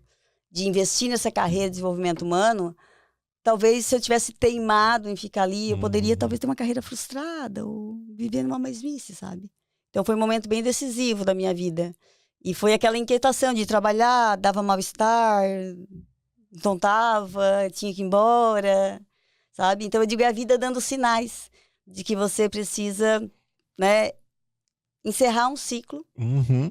de investir nessa carreira de desenvolvimento humano, talvez se eu tivesse teimado em ficar ali, eu poderia talvez ter uma carreira frustrada ou viver numa mesmice, sabe? Então foi um momento bem decisivo da minha vida. E foi aquela inquietação de trabalhar, dava mal-estar, não tava, tinha que ir embora, sabe? Então eu digo, é a vida dando sinais de que você precisa, né, encerrar um ciclo,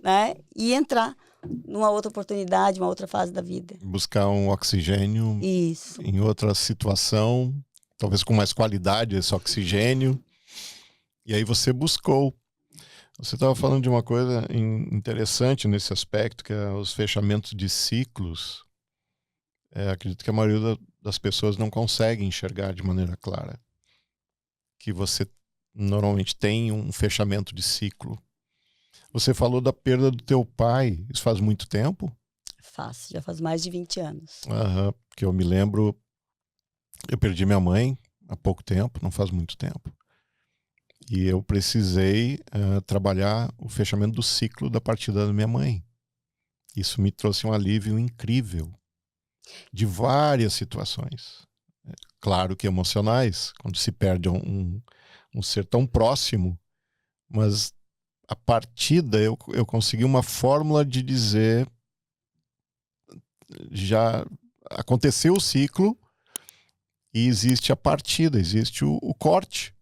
né, e entrar numa outra oportunidade, uma outra fase da vida. Buscar um oxigênio em outra situação, talvez com mais qualidade esse oxigênio. E aí você buscou. Você estava falando de uma coisa interessante nesse aspecto, que é os fechamentos de ciclos. Acredito que a maioria das pessoas não consegue enxergar de maneira clara. Que você normalmente tem um fechamento de ciclo. Você falou da perda do teu pai. Isso faz muito tempo? Já faz mais de 20 anos. Porque eu me lembro, eu perdi minha mãe há pouco tempo, não faz muito tempo. E eu precisei trabalhar o fechamento do ciclo da partida da minha mãe. Isso me trouxe um alívio incrível de várias situações. Claro que emocionais, quando se perde um ser tão próximo, mas a partida eu consegui uma fórmula de dizer, já aconteceu o ciclo e existe a partida, existe o corte.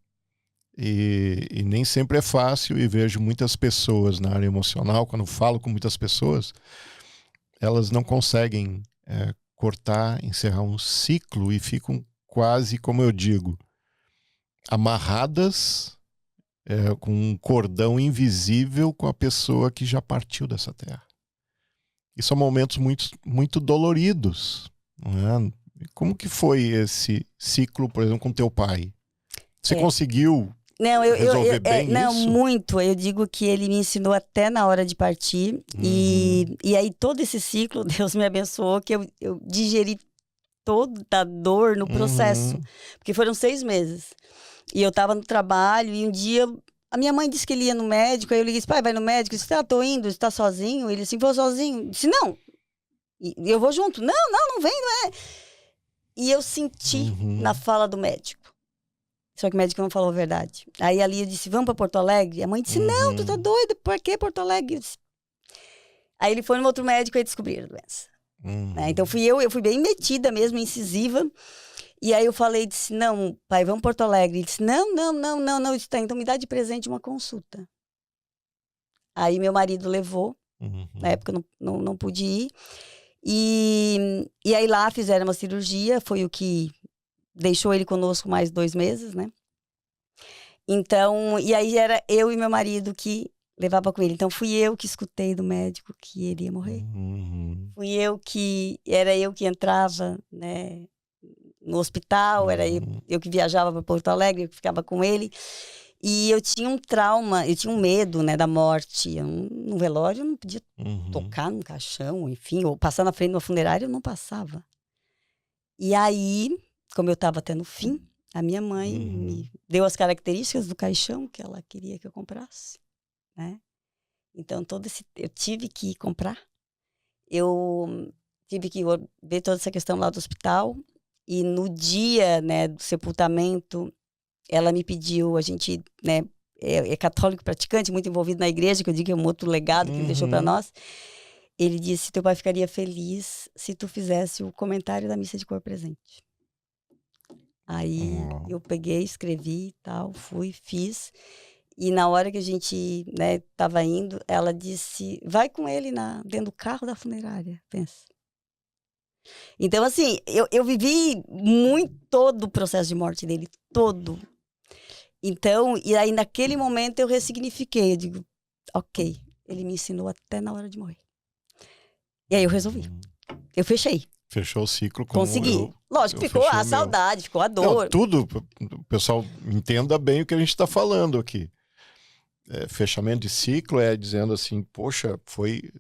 E nem sempre é fácil, e vejo muitas pessoas na área emocional, quando falo com muitas pessoas, elas não conseguem cortar, encerrar um ciclo e ficam quase, como eu digo, amarradas com um cordão invisível com a pessoa que já partiu dessa terra. E são momentos muito, muito doloridos. Não é? Como que foi esse ciclo, por exemplo, com teu pai? Você conseguiu resolver bem isso? Não, muito. Eu digo que ele me ensinou até na hora de partir. E aí todo esse ciclo, Deus me abençoou, que eu digeri toda a dor no processo. Porque foram 6 meses. E eu tava no trabalho e um dia a minha mãe disse que ele ia no médico. Aí eu liguei, pai, vai no médico. Eu disse, tô indo, você tá sozinho? Ele disse, vou sozinho. Eu disse, não. E eu vou junto. Não vem, não é. E eu senti na fala do médico. Só que o médico não falou a verdade. Aí ali eu disse, vamos para Porto Alegre? A mãe disse, não, tu tá doida, por que Porto Alegre? Eu disse... Aí ele foi no outro médico e descobriram a doença. Então eu fui bem metida mesmo, incisiva. E aí eu falei, disse, não, pai, vamos para Porto Alegre. Ele disse, não. Eu disse, tá, então me dá de presente uma consulta. Aí meu marido levou, na época eu não pude ir. E aí lá fizeram uma cirurgia, foi o que deixou ele conosco mais 2 meses, né? Então, e aí era eu e meu marido que levava com ele. Então, fui eu que escutei do médico que ele ia morrer. Era eu que entrava, né, no hospital, era eu que viajava para Porto Alegre, eu que ficava com ele. E eu tinha um trauma, eu tinha um medo, né, da morte. No velório eu não podia tocar num caixão, enfim, ou passar na frente de uma funerária, eu não passava. E aí, como eu estava até no fim, a minha mãe me deu as características do caixão que ela queria que eu comprasse, né? Então, eu tive que comprar. Eu tive que ver toda essa questão lá do hospital. E no dia, né, do sepultamento, ela me pediu, a gente, né, é católico praticante, muito envolvido na igreja, que eu digo que é um outro legado que ele deixou para nós. Ele disse, teu pai ficaria feliz se tu fizesse o comentário da missa de cor presente. Aí eu peguei, escrevi e tal, fui, fiz. E na hora que a gente, né, tava indo, ela disse, vai com ele dentro do carro da funerária, pensa. Então, assim, eu vivi muito todo o processo de morte dele, todo. Então, e aí naquele momento eu ressignifiquei, eu digo, ok, ele me ensinou até na hora de morrer. E aí eu resolvi, eu fechei. Fechou o ciclo. Consegui. Lógico, ficou a saudade, ficou a dor. Não, tudo, o pessoal entenda bem o que a gente está falando aqui. Fechamento de ciclo é dizendo assim, poxa, foi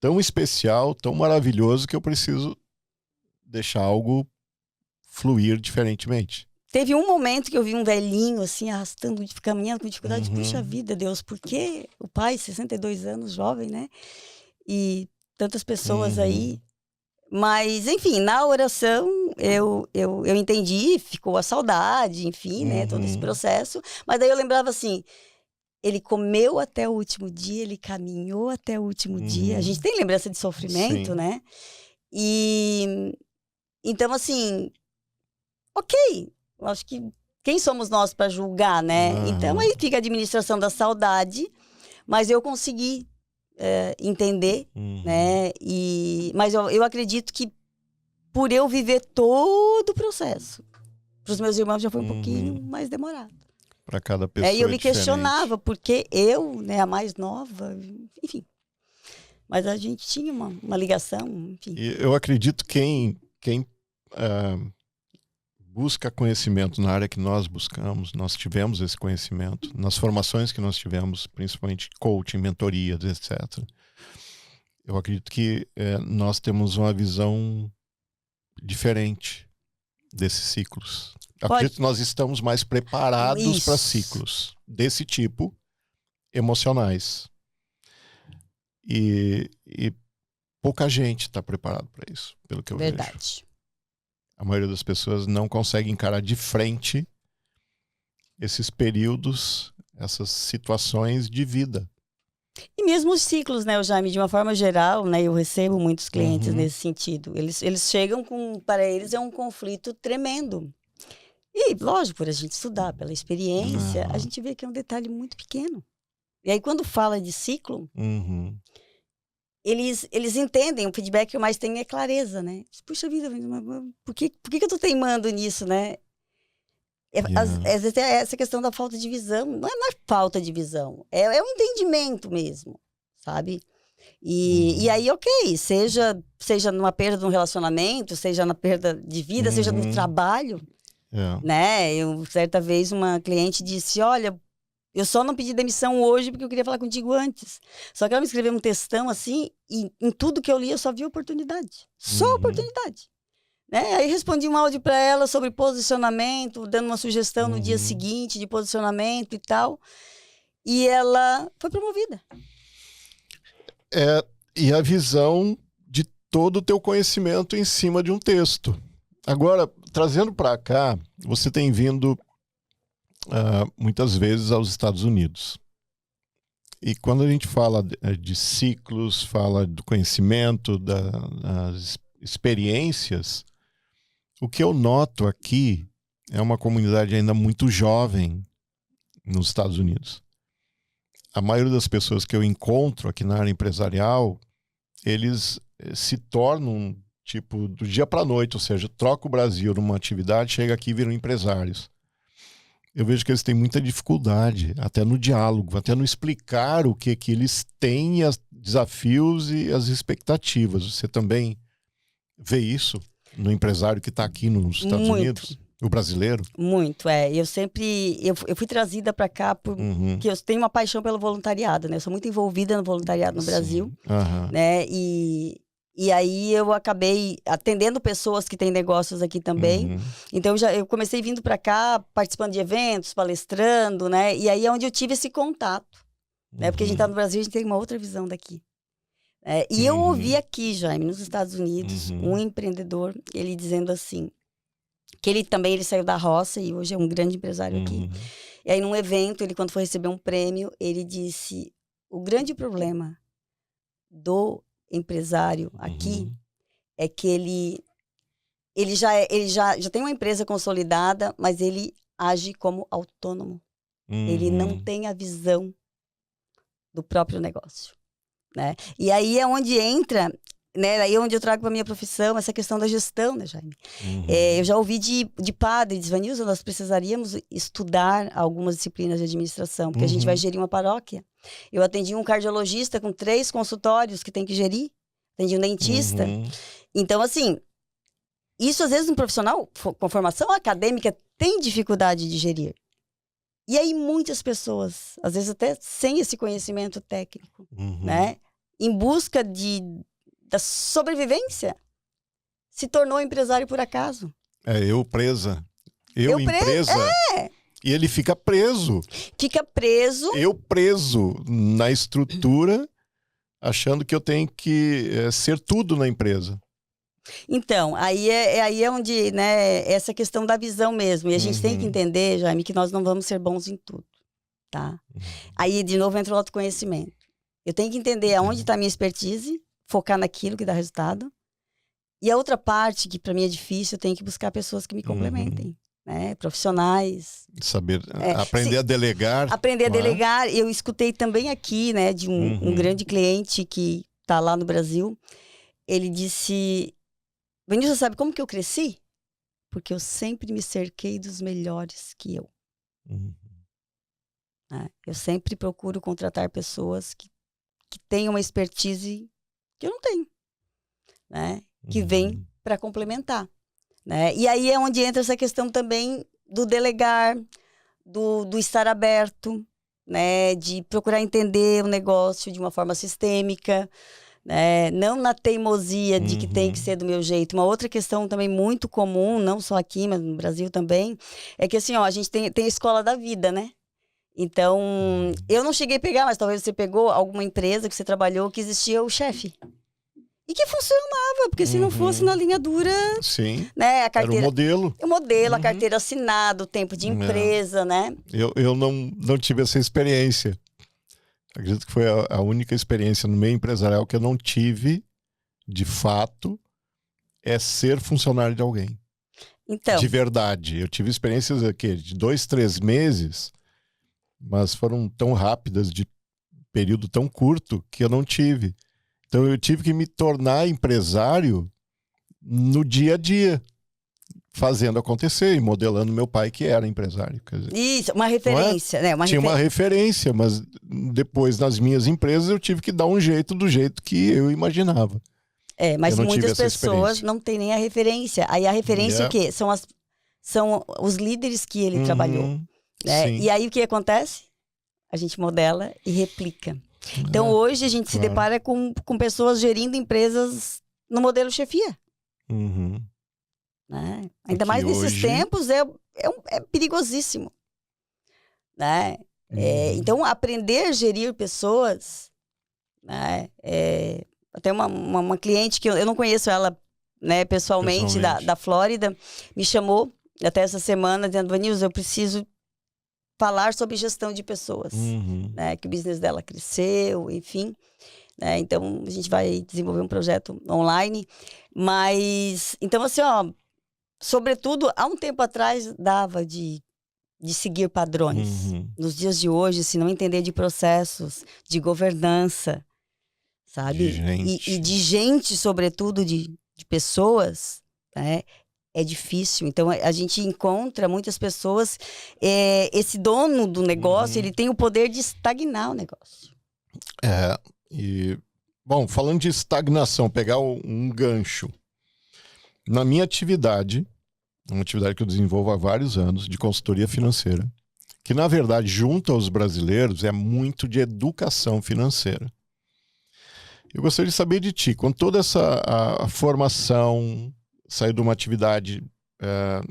tão especial, tão maravilhoso que eu preciso deixar algo fluir diferentemente. Teve um momento que eu vi um velhinho assim, arrastando, caminhando com dificuldade. Puxa vida, Deus, por que o pai, 62 anos, jovem, né? E tantas pessoas aí. Mas, enfim, na oração eu entendi, ficou a saudade, enfim, né, todo esse processo. Mas daí eu lembrava assim, ele comeu até o último dia, ele caminhou até o último dia. A gente tem lembrança de sofrimento, né? E, então, assim, ok, eu acho que quem somos nós para julgar, né? Então, aí fica a administração da saudade, mas eu consegui entender, né? Mas eu acredito que por eu viver todo o processo, para os meus irmãos já foi um pouquinho mais demorado. Para cada pessoa E eu me questionava, porque eu, né, a mais nova, enfim. Mas a gente tinha uma ligação, enfim. E eu acredito que quem busca conhecimento na área que nós buscamos, nós tivemos esse conhecimento, nas formações que nós tivemos, principalmente coaching, mentorias, etc. Eu acredito que nós temos uma visão diferente desses ciclos. Acredito que nós estamos mais preparados para ciclos desse tipo, emocionais. E pouca gente está preparado para isso, pelo que eu vejo. Verdade. A maioria das pessoas não consegue encarar de frente esses períodos, essas situações de vida. E mesmo os ciclos, né, Jaime, de uma forma geral, né, eu recebo muitos clientes nesse sentido. Eles chegam para eles é um conflito tremendo. E, lógico, por a gente estudar, pela experiência, a gente vê que é um detalhe muito pequeno. E aí, quando fala de ciclo, eles entendem, o feedback que eu mais tenho é clareza, né? Puxa vida, por que eu tô teimando nisso, né? Às vezes é essa questão da falta de visão. Não é falta de visão, é um entendimento mesmo, sabe? E aí, ok, seja numa perda de um relacionamento, seja na perda de vida, seja no trabalho, né? Certa vez uma cliente disse, olha, eu só não pedi demissão hoje porque eu queria falar contigo antes. Só que ela me escreveu um textão assim, e em tudo que eu li eu só vi oportunidade. Só oportunidade. Né? Aí respondi um áudio para ela sobre posicionamento, dando uma sugestão no dia seguinte de posicionamento e tal. E ela foi promovida. E a visão de todo o teu conhecimento em cima de um texto. Agora, trazendo para cá, você tem vindo muitas vezes aos Estados Unidos. E quando a gente fala de ciclos, fala do conhecimento, das experiências, o que eu noto aqui é uma comunidade ainda muito jovem nos Estados Unidos. A maioria das pessoas que eu encontro aqui na área empresarial, eles se tornam, tipo, do dia para a noite, ou seja, troca o Brasil numa atividade, chega aqui e viram empresários. eu vejo que eles têm muita dificuldade, até no diálogo, até no explicar o que eles têm, os desafios e as expectativas. Você também vê isso no empresário que está aqui nos Estados Unidos? O brasileiro? Muito, eu fui trazida para cá porque eu tenho uma paixão pelo voluntariado, né? Eu sou muito envolvida no voluntariado no Brasil, né? E aí eu acabei atendendo pessoas que têm negócios aqui também. Então eu comecei vindo para cá, participando de eventos, palestrando, né? E aí é onde eu tive esse contato, né? Porque a gente está no Brasil, a gente tem uma outra visão daqui. E eu ouvi aqui, Jaime, nos Estados Unidos, um empreendedor, ele dizendo assim, que ele saiu da roça e hoje é um grande empresário aqui. E aí num evento, quando foi receber um prêmio, ele disse, o grande problema do empresário aqui é que ele já tem uma empresa consolidada, mas ele age como autônomo. Ele não tem a visão do próprio negócio, né? E aí é onde entra, né? Aí é onde eu trago para minha profissão essa questão da gestão, né, Jaime? Eu já ouvi de padres, Vanilson, nós precisaríamos estudar algumas disciplinas de administração, porque a gente vai gerir uma paróquia. Eu atendi um cardiologista com 3 consultórios que tem que gerir, atendi um dentista. Então, assim, isso às vezes um profissional com formação acadêmica tem dificuldade de gerir. E aí muitas pessoas, às vezes até sem esse conhecimento técnico, né? Em busca da sobrevivência, se tornou empresário por acaso. Eu empresa. E ele fica preso. Fica preso. Eu preso na estrutura, achando que eu tenho que ser tudo na empresa. Então, aí é onde, né, essa questão da visão mesmo. E a gente tem que entender, Jaime, que nós não vamos ser bons em tudo, tá? Aí, de novo, entra o autoconhecimento. Eu tenho que entender aonde está a minha expertise, focar naquilo que dá resultado. E a outra parte, que para mim é difícil, eu tenho que buscar pessoas que me complementem, né? Profissionais. Saber, aprender a delegar. Aprender a delegar. Eu escutei também aqui, né, de um grande cliente que está lá no Brasil. Ele disse... Vanilson, sabe como que eu cresci? Porque eu sempre me cerquei dos melhores que eu. Eu sempre procuro contratar pessoas que tenham uma expertise que eu não tenho, né? Que vem para complementar, né? E aí é onde entra essa questão também do delegar, do estar aberto, né? De procurar entender o negócio de uma forma sistêmica, não na teimosia de que tem que ser do meu jeito. Uma outra questão também muito comum, não só aqui, mas no Brasil também, é que assim, a gente tem a escola da vida, né? Então, eu não cheguei a pegar, mas talvez você pegou alguma empresa que você trabalhou que existia o chefe. E que funcionava, porque se não fosse na linha dura... Sim, né, a carteira, era o modelo. O modelo, a carteira assinada, o tempo de empresa, né? Eu não tive essa experiência. Acredito que foi a única experiência no meio empresarial que eu não tive, de fato, é ser funcionário de alguém. Então, de verdade. Eu tive experiências aqui de 2, 3 meses, mas foram tão rápidas, de período tão curto, que eu não tive. Então eu tive que me tornar empresário no dia a dia, fazendo acontecer e modelando meu pai, que era empresário. Quer dizer, isso, uma referência, né? Tinha uma referência, mas depois nas minhas empresas eu tive que dar um jeito do jeito que eu imaginava. Mas muitas pessoas não têm nem a referência. Aí a referência o quê? São os líderes que ele trabalhou. Né? E aí o que acontece? A gente modela e replica. Então hoje a gente se depara com pessoas gerindo empresas no modelo chefia. Né? Ainda mais nesses tempos é perigosíssimo. Né? Então aprender a gerir pessoas, né? Até uma cliente que eu não conheço ela, né, pessoalmente. Da Flórida, me chamou até essa semana dizendo: Vanilson, eu preciso falar sobre gestão de pessoas, né, que o business dela cresceu, enfim, né, então a gente vai desenvolver um projeto online, mas, então assim, sobretudo, há um tempo atrás dava de seguir padrões. Nos dias de hoje, se não entender de processos, de governança, sabe? E de gente, sobretudo de pessoas, né? é difícil. Então, a gente encontra muitas pessoas, esse dono do negócio, ele tem o poder de estagnar o negócio. Bom, falando de estagnação, pegar um gancho. Na minha atividade, uma atividade que eu desenvolvo há vários anos, de consultoria financeira, que na verdade, junto aos brasileiros, é muito de educação financeira. Eu gostaria de saber de ti, com toda essa a formação, sair de uma atividade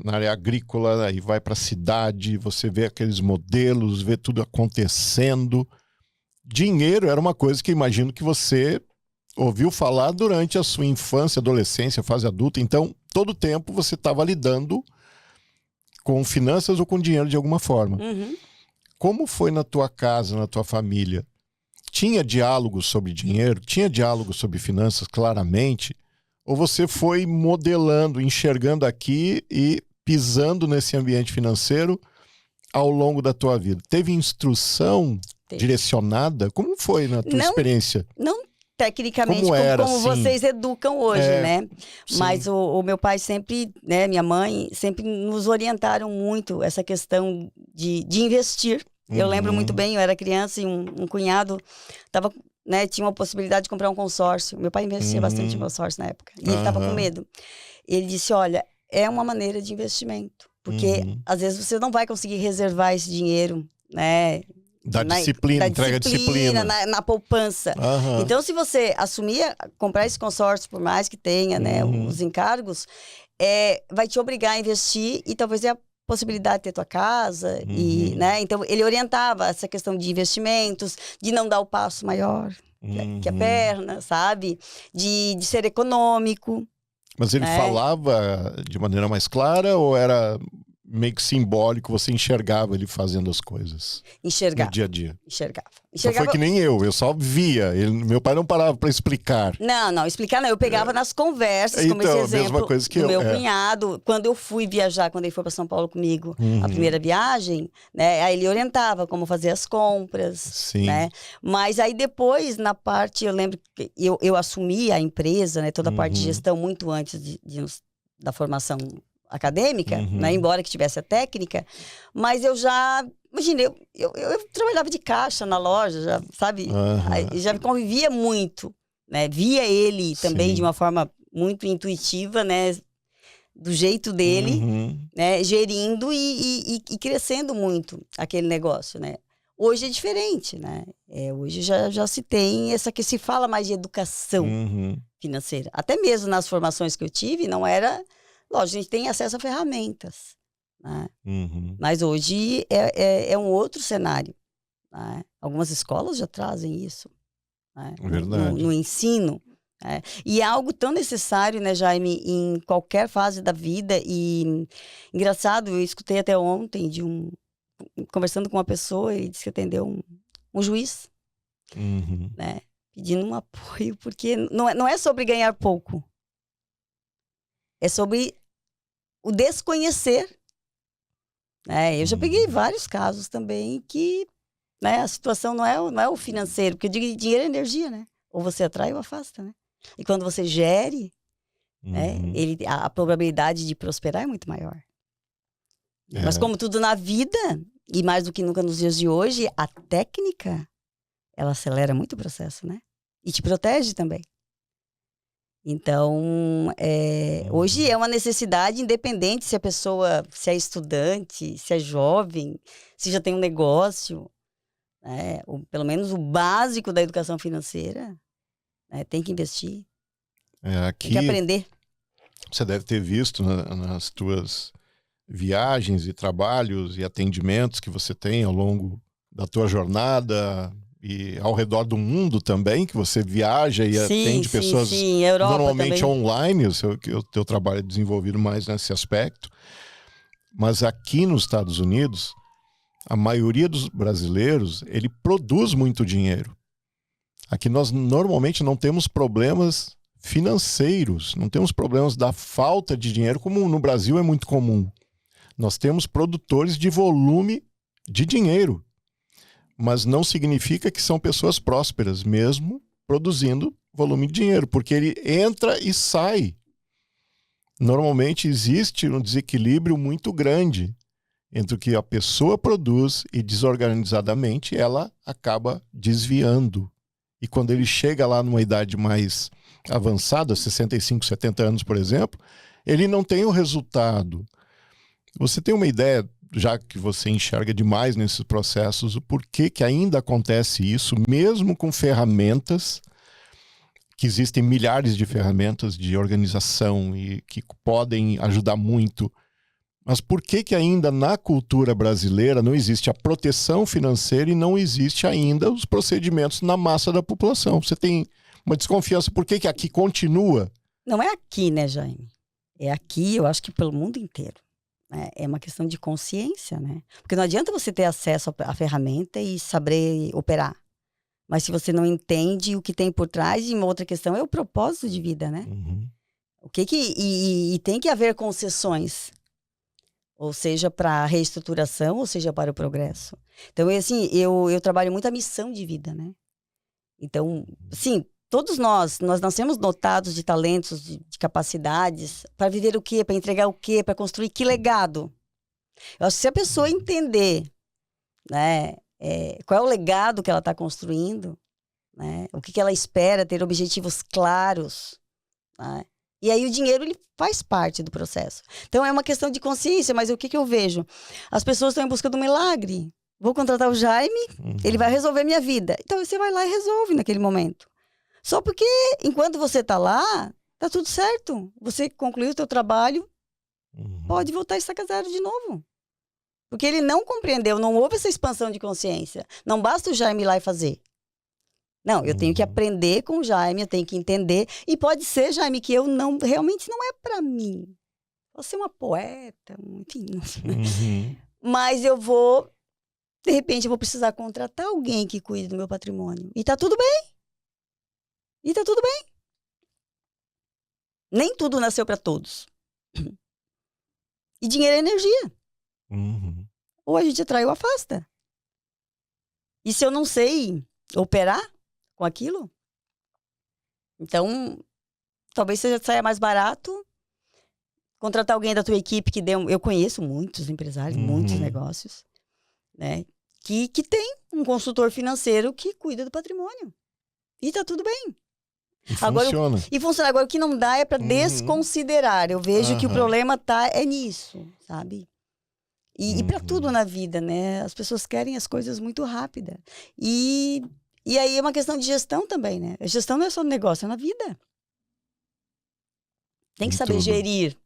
na área agrícola, aí vai para a cidade, você vê aqueles modelos, vê tudo acontecendo. Dinheiro era uma coisa que imagino que você ouviu falar durante a sua infância, adolescência, fase adulta. Então, todo tempo você estava lidando com finanças ou com dinheiro de alguma forma. Uhum. Como foi na tua casa, na tua família? Tinha diálogo sobre dinheiro? Tinha diálogo sobre finanças claramente? Ou você foi modelando, enxergando aqui e pisando nesse ambiente financeiro ao longo da tua vida? Teve instrução direcionada? Como foi na tua experiência? Não tecnicamente como vocês educam hoje, né? Sim. Mas o meu pai sempre, né, minha mãe, sempre nos orientaram muito essa questão de investir. Eu lembro muito bem, eu era criança e um cunhado tinha uma possibilidade de comprar um consórcio. Meu pai investia bastante em consórcio na época. E ele estava com medo. Ele disse, olha, é uma maneira de investimento. Porque às vezes você não vai conseguir reservar esse dinheiro, né? Da disciplina, entrega disciplina. Na poupança. Então, se você assumir, comprar esse consórcio, por mais que tenha, né, os encargos, vai te obrigar a investir e talvez a possibilidade de ter tua casa. E, né, então, ele orientava essa questão de investimentos, de não dar o passo maior que a perna, sabe? De ser econômico. Mas ele falava de maneira mais clara ou era meio que simbólico, você enxergava ele fazendo as coisas? Enxergava. No dia a dia. Enxergava. Só foi que nem eu só via. Meu pai não parava para explicar. Não, explicar não. Eu pegava nas conversas, como esse exemplo mesma coisa que do meu cunhado. Quando eu fui viajar, quando ele foi para São Paulo comigo, a primeira viagem, né? Aí ele orientava como fazer as compras. Sim. Né? Mas aí depois, na parte, eu lembro que eu assumi a empresa, né? Toda a parte de gestão muito antes da formação acadêmica, né? Embora que tivesse a técnica, mas eu já, imagina, eu trabalhava de caixa na loja, já, sabe? Já convivia muito, né? Via ele também de uma forma muito intuitiva, né? Do jeito dele, né? Gerindo e crescendo muito aquele negócio, né? Hoje é diferente, né? Hoje já se tem que se fala mais de educação financeira. Até mesmo nas formações que eu tive, não era... Lógico, a gente tem acesso a ferramentas, né? Mas hoje é um outro cenário, né? Algumas escolas já trazem isso, né? Verdade. No ensino. Né? E é algo tão necessário, né, Jaime, em qualquer fase da vida. E engraçado, eu escutei até ontem conversando com uma pessoa, ele disse que atendeu um juiz, né? Pedindo um apoio, porque não é sobre ganhar pouco. É sobre o desconhecer. Eu já peguei vários casos também que, né, a situação não é o financeiro, porque eu digo dinheiro é energia, né? Ou você atrai ou afasta, né? E quando você gere, né, a probabilidade de prosperar é muito maior. Mas como tudo na vida, e mais do que nunca nos dias de hoje, a técnica, ela acelera muito o processo, né? E te protege também. Então, hoje é uma necessidade, independente se a pessoa, se é estudante, se é jovem, se já tem um negócio, né? Pelo menos o básico da educação financeira, né? Tem que investir, aqui, tem que aprender. Você deve ter visto nas tuas viagens e trabalhos e atendimentos que você tem ao longo da tua jornada... E ao redor do mundo também, que você viaja e atende pessoas Europa normalmente também. online, o teu trabalho é desenvolvido mais nesse aspecto. Mas aqui nos Estados Unidos, a maioria dos brasileiros, ele produz muito dinheiro. Aqui nós normalmente não temos problemas financeiros, não temos problemas da falta de dinheiro, como no Brasil é muito comum. Nós temos produtores de volume de dinheiro. Mas não significa que são pessoas prósperas, mesmo produzindo volume de dinheiro, porque ele entra e sai. normalmente existe um desequilíbrio muito grande entre o que a pessoa produz e desorganizadamente ela acaba desviando. E quando ele chega lá numa idade mais avançada, 65, 70 anos, por exemplo, ele não tem o resultado. Você tem uma ideia, já que você enxerga demais nesses processos, o porquê que ainda acontece isso, mesmo com ferramentas, que existem milhares de ferramentas de organização e que podem ajudar muito. Mas por que ainda na cultura brasileira não existe a proteção financeira e não existe ainda os procedimentos na massa da população? Você tem uma desconfiança, por que aqui continua? Não é aqui, né, Jaime? É aqui, eu acho que pelo mundo inteiro. Né? É uma questão de consciência, né? Porque não adianta você ter acesso à ferramenta e saber operar. Mas se você não entende o que tem por trás, e uma outra questão é o propósito de vida, né? Uhum. E tem que haver concessões. Ou seja, para a reestruturação, ou seja, para o progresso. Então, assim, eu trabalho muito a missão de vida, né? Então, sim, todos nós nascemos dotados de talentos, de capacidades, para viver o quê? Para entregar o quê? Para construir que legado? Eu acho que se a pessoa entender, né, qual é o legado que ela está construindo, né, o que ela espera, ter objetivos claros, né? E aí o dinheiro, ele faz parte do processo. Então é uma questão de consciência, mas o que eu vejo? As pessoas estão em busca do milagre. Vou contratar o Jaime, ele vai resolver minha vida. Então você vai lá e resolve naquele momento. Só porque enquanto você está lá, tá tudo certo. Você concluiu o seu trabalho, pode voltar a estaca zero de novo. Porque ele não compreendeu, não houve essa expansão de consciência. Não basta o Jaime ir lá e fazer. Não, eu tenho que aprender com o Jaime, eu tenho que entender. E pode ser, Jaime, que realmente não é para mim. Você é uma poeta, enfim. Mas de repente, eu vou precisar contratar alguém que cuide do meu patrimônio. E tá tudo bem. Nem tudo nasceu para todos. E dinheiro é energia. Ou a gente atrai ou afasta. E se eu não sei operar com aquilo, então talvez saia mais barato contratar alguém da tua equipe que eu conheço muitos empresários, muitos negócios, né, que tem um consultor financeiro que cuida do patrimônio e tá tudo bem. Funciona. E funciona. Agora o que não dá é para desconsiderar. Eu vejo que o problema é nisso, sabe? E para tudo na vida, né? As pessoas querem as coisas muito rápidas. E aí é uma questão de gestão também, né? A gestão não é só no negócio, é na vida. Tem que saber gerir,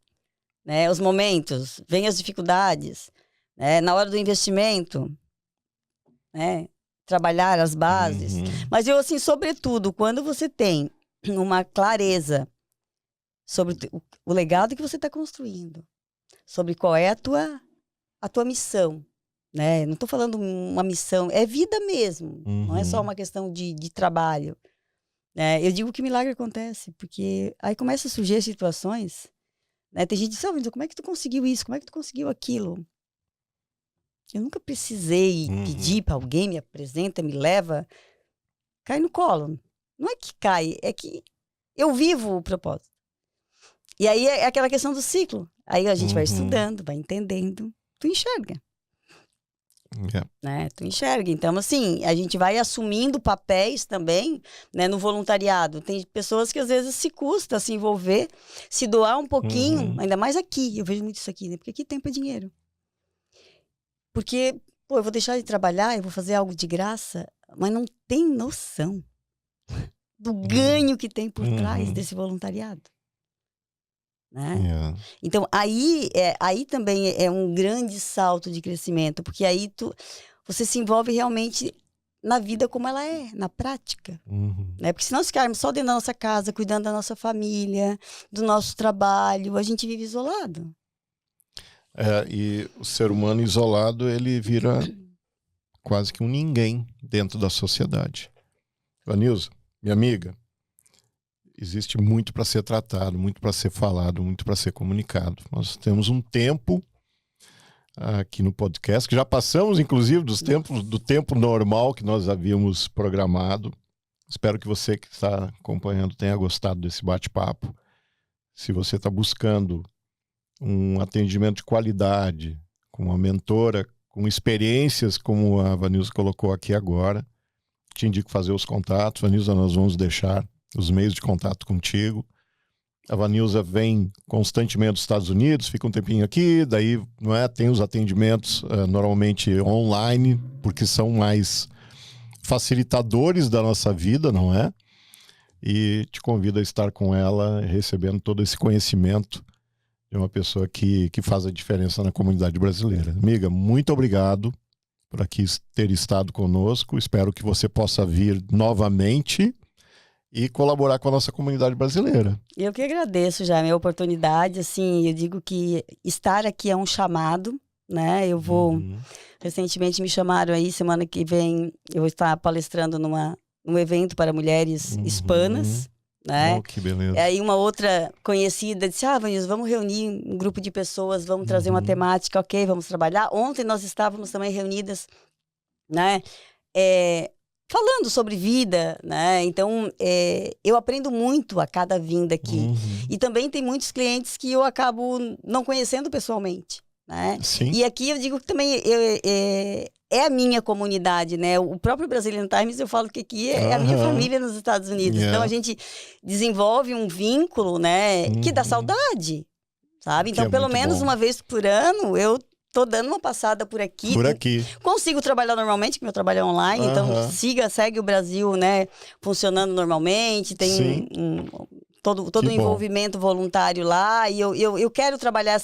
né, os momentos, vem as dificuldades, né, na hora do investimento, né, trabalhar as bases. Mas eu, assim, sobretudo, quando você tem uma clareza sobre o legado que você está construindo, sobre qual é a tua missão, né? Não estou falando uma missão, é vida mesmo, não é só uma questão de trabalho. Eu digo que milagre acontece, porque aí começam a surgir situações, né? Tem gente que diz, como é que tu conseguiu isso? Como é que tu conseguiu aquilo? Eu nunca precisei pedir para alguém, me apresenta, me leva. Cai no colo. Não é que cai, é que eu vivo o propósito. E aí é aquela questão do ciclo. Aí a gente vai estudando, vai entendendo, tu enxerga. Né? Tu enxerga. Então, assim, a gente vai assumindo papéis também, né, no voluntariado. Tem pessoas que às vezes se custa se envolver, se doar um pouquinho, ainda mais aqui. Eu vejo muito isso aqui, né? Porque aqui tempo é dinheiro. Porque, eu vou deixar de trabalhar, eu vou fazer algo de graça, mas não tem noção do ganho que tem por trás desse voluntariado. Né? Então, aí também é um grande salto de crescimento, porque aí você se envolve realmente na vida como ela é, na prática. Né? Porque se nós ficarmos só dentro da nossa casa, cuidando da nossa família, do nosso trabalho, a gente vive isolado. E o ser humano isolado, ele vira quase que um ninguém dentro da sociedade. Vanilza, minha amiga, existe muito para ser tratado, muito para ser falado, muito para ser comunicado. Nós temos um tempo aqui no podcast, que já passamos, inclusive, do tempo normal que nós havíamos programado. Espero que você que está acompanhando tenha gostado desse bate-papo. se você está buscando um atendimento de qualidade, com uma mentora, com experiências como a Vanilza colocou aqui agora, te indico fazer os contatos. Vanilza, nós vamos deixar os meios de contato contigo. A Vanilza vem constantemente dos Estados Unidos, fica um tempinho aqui, daí não é, tem os atendimentos normalmente online, porque são mais facilitadores da nossa vida, não é? E te convido a estar com ela, recebendo todo esse conhecimento de uma pessoa que faz a diferença na comunidade brasileira. Amiga, muito obrigado por aqui ter estado conosco. Espero que você possa vir novamente e colaborar com a nossa comunidade brasileira. Eu que agradeço já a minha oportunidade, assim, eu digo que estar aqui é um chamado, né? Eu vou, recentemente me chamaram aí, semana que vem, eu vou estar palestrando num evento para mulheres hispanas, né? Oh, que beleza. E aí uma outra conhecida disse, Vanilza, vamos reunir um grupo de pessoas, vamos trazer uma temática, ok, vamos trabalhar. Ontem nós estávamos também reunidas, né? Falando sobre vida, né? Então, eu aprendo muito a cada vinda aqui. E também tem muitos clientes que eu acabo não conhecendo pessoalmente, né? Sim. E aqui eu digo que também é a minha comunidade, né? O próprio Brazilian Times, eu falo que aqui é a minha família nos Estados Unidos. Então, a gente desenvolve um vínculo, né? Que dá saudade, sabe? Então, pelo menos uma vez por ano, eu tô dando uma passada por aqui. Por aqui. Consigo trabalhar normalmente, porque meu trabalho é online, então segue o Brasil, né, funcionando normalmente, tem todo o envolvimento voluntário lá, e eu quero trabalhar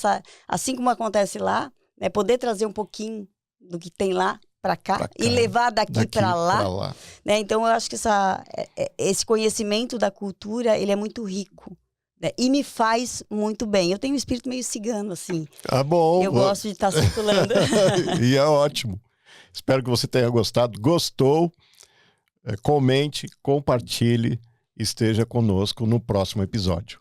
assim como acontece lá, né, poder trazer um pouquinho do que tem lá para cá e levar daqui para lá. Né? Então eu acho que esse conhecimento da cultura, ele é muito rico. E me faz muito bem. Eu tenho um espírito meio cigano, assim. Ah, bom. Eu gosto de estar circulando. E é ótimo. Espero que você tenha gostado. Gostou? Comente, compartilhe, esteja conosco no próximo episódio.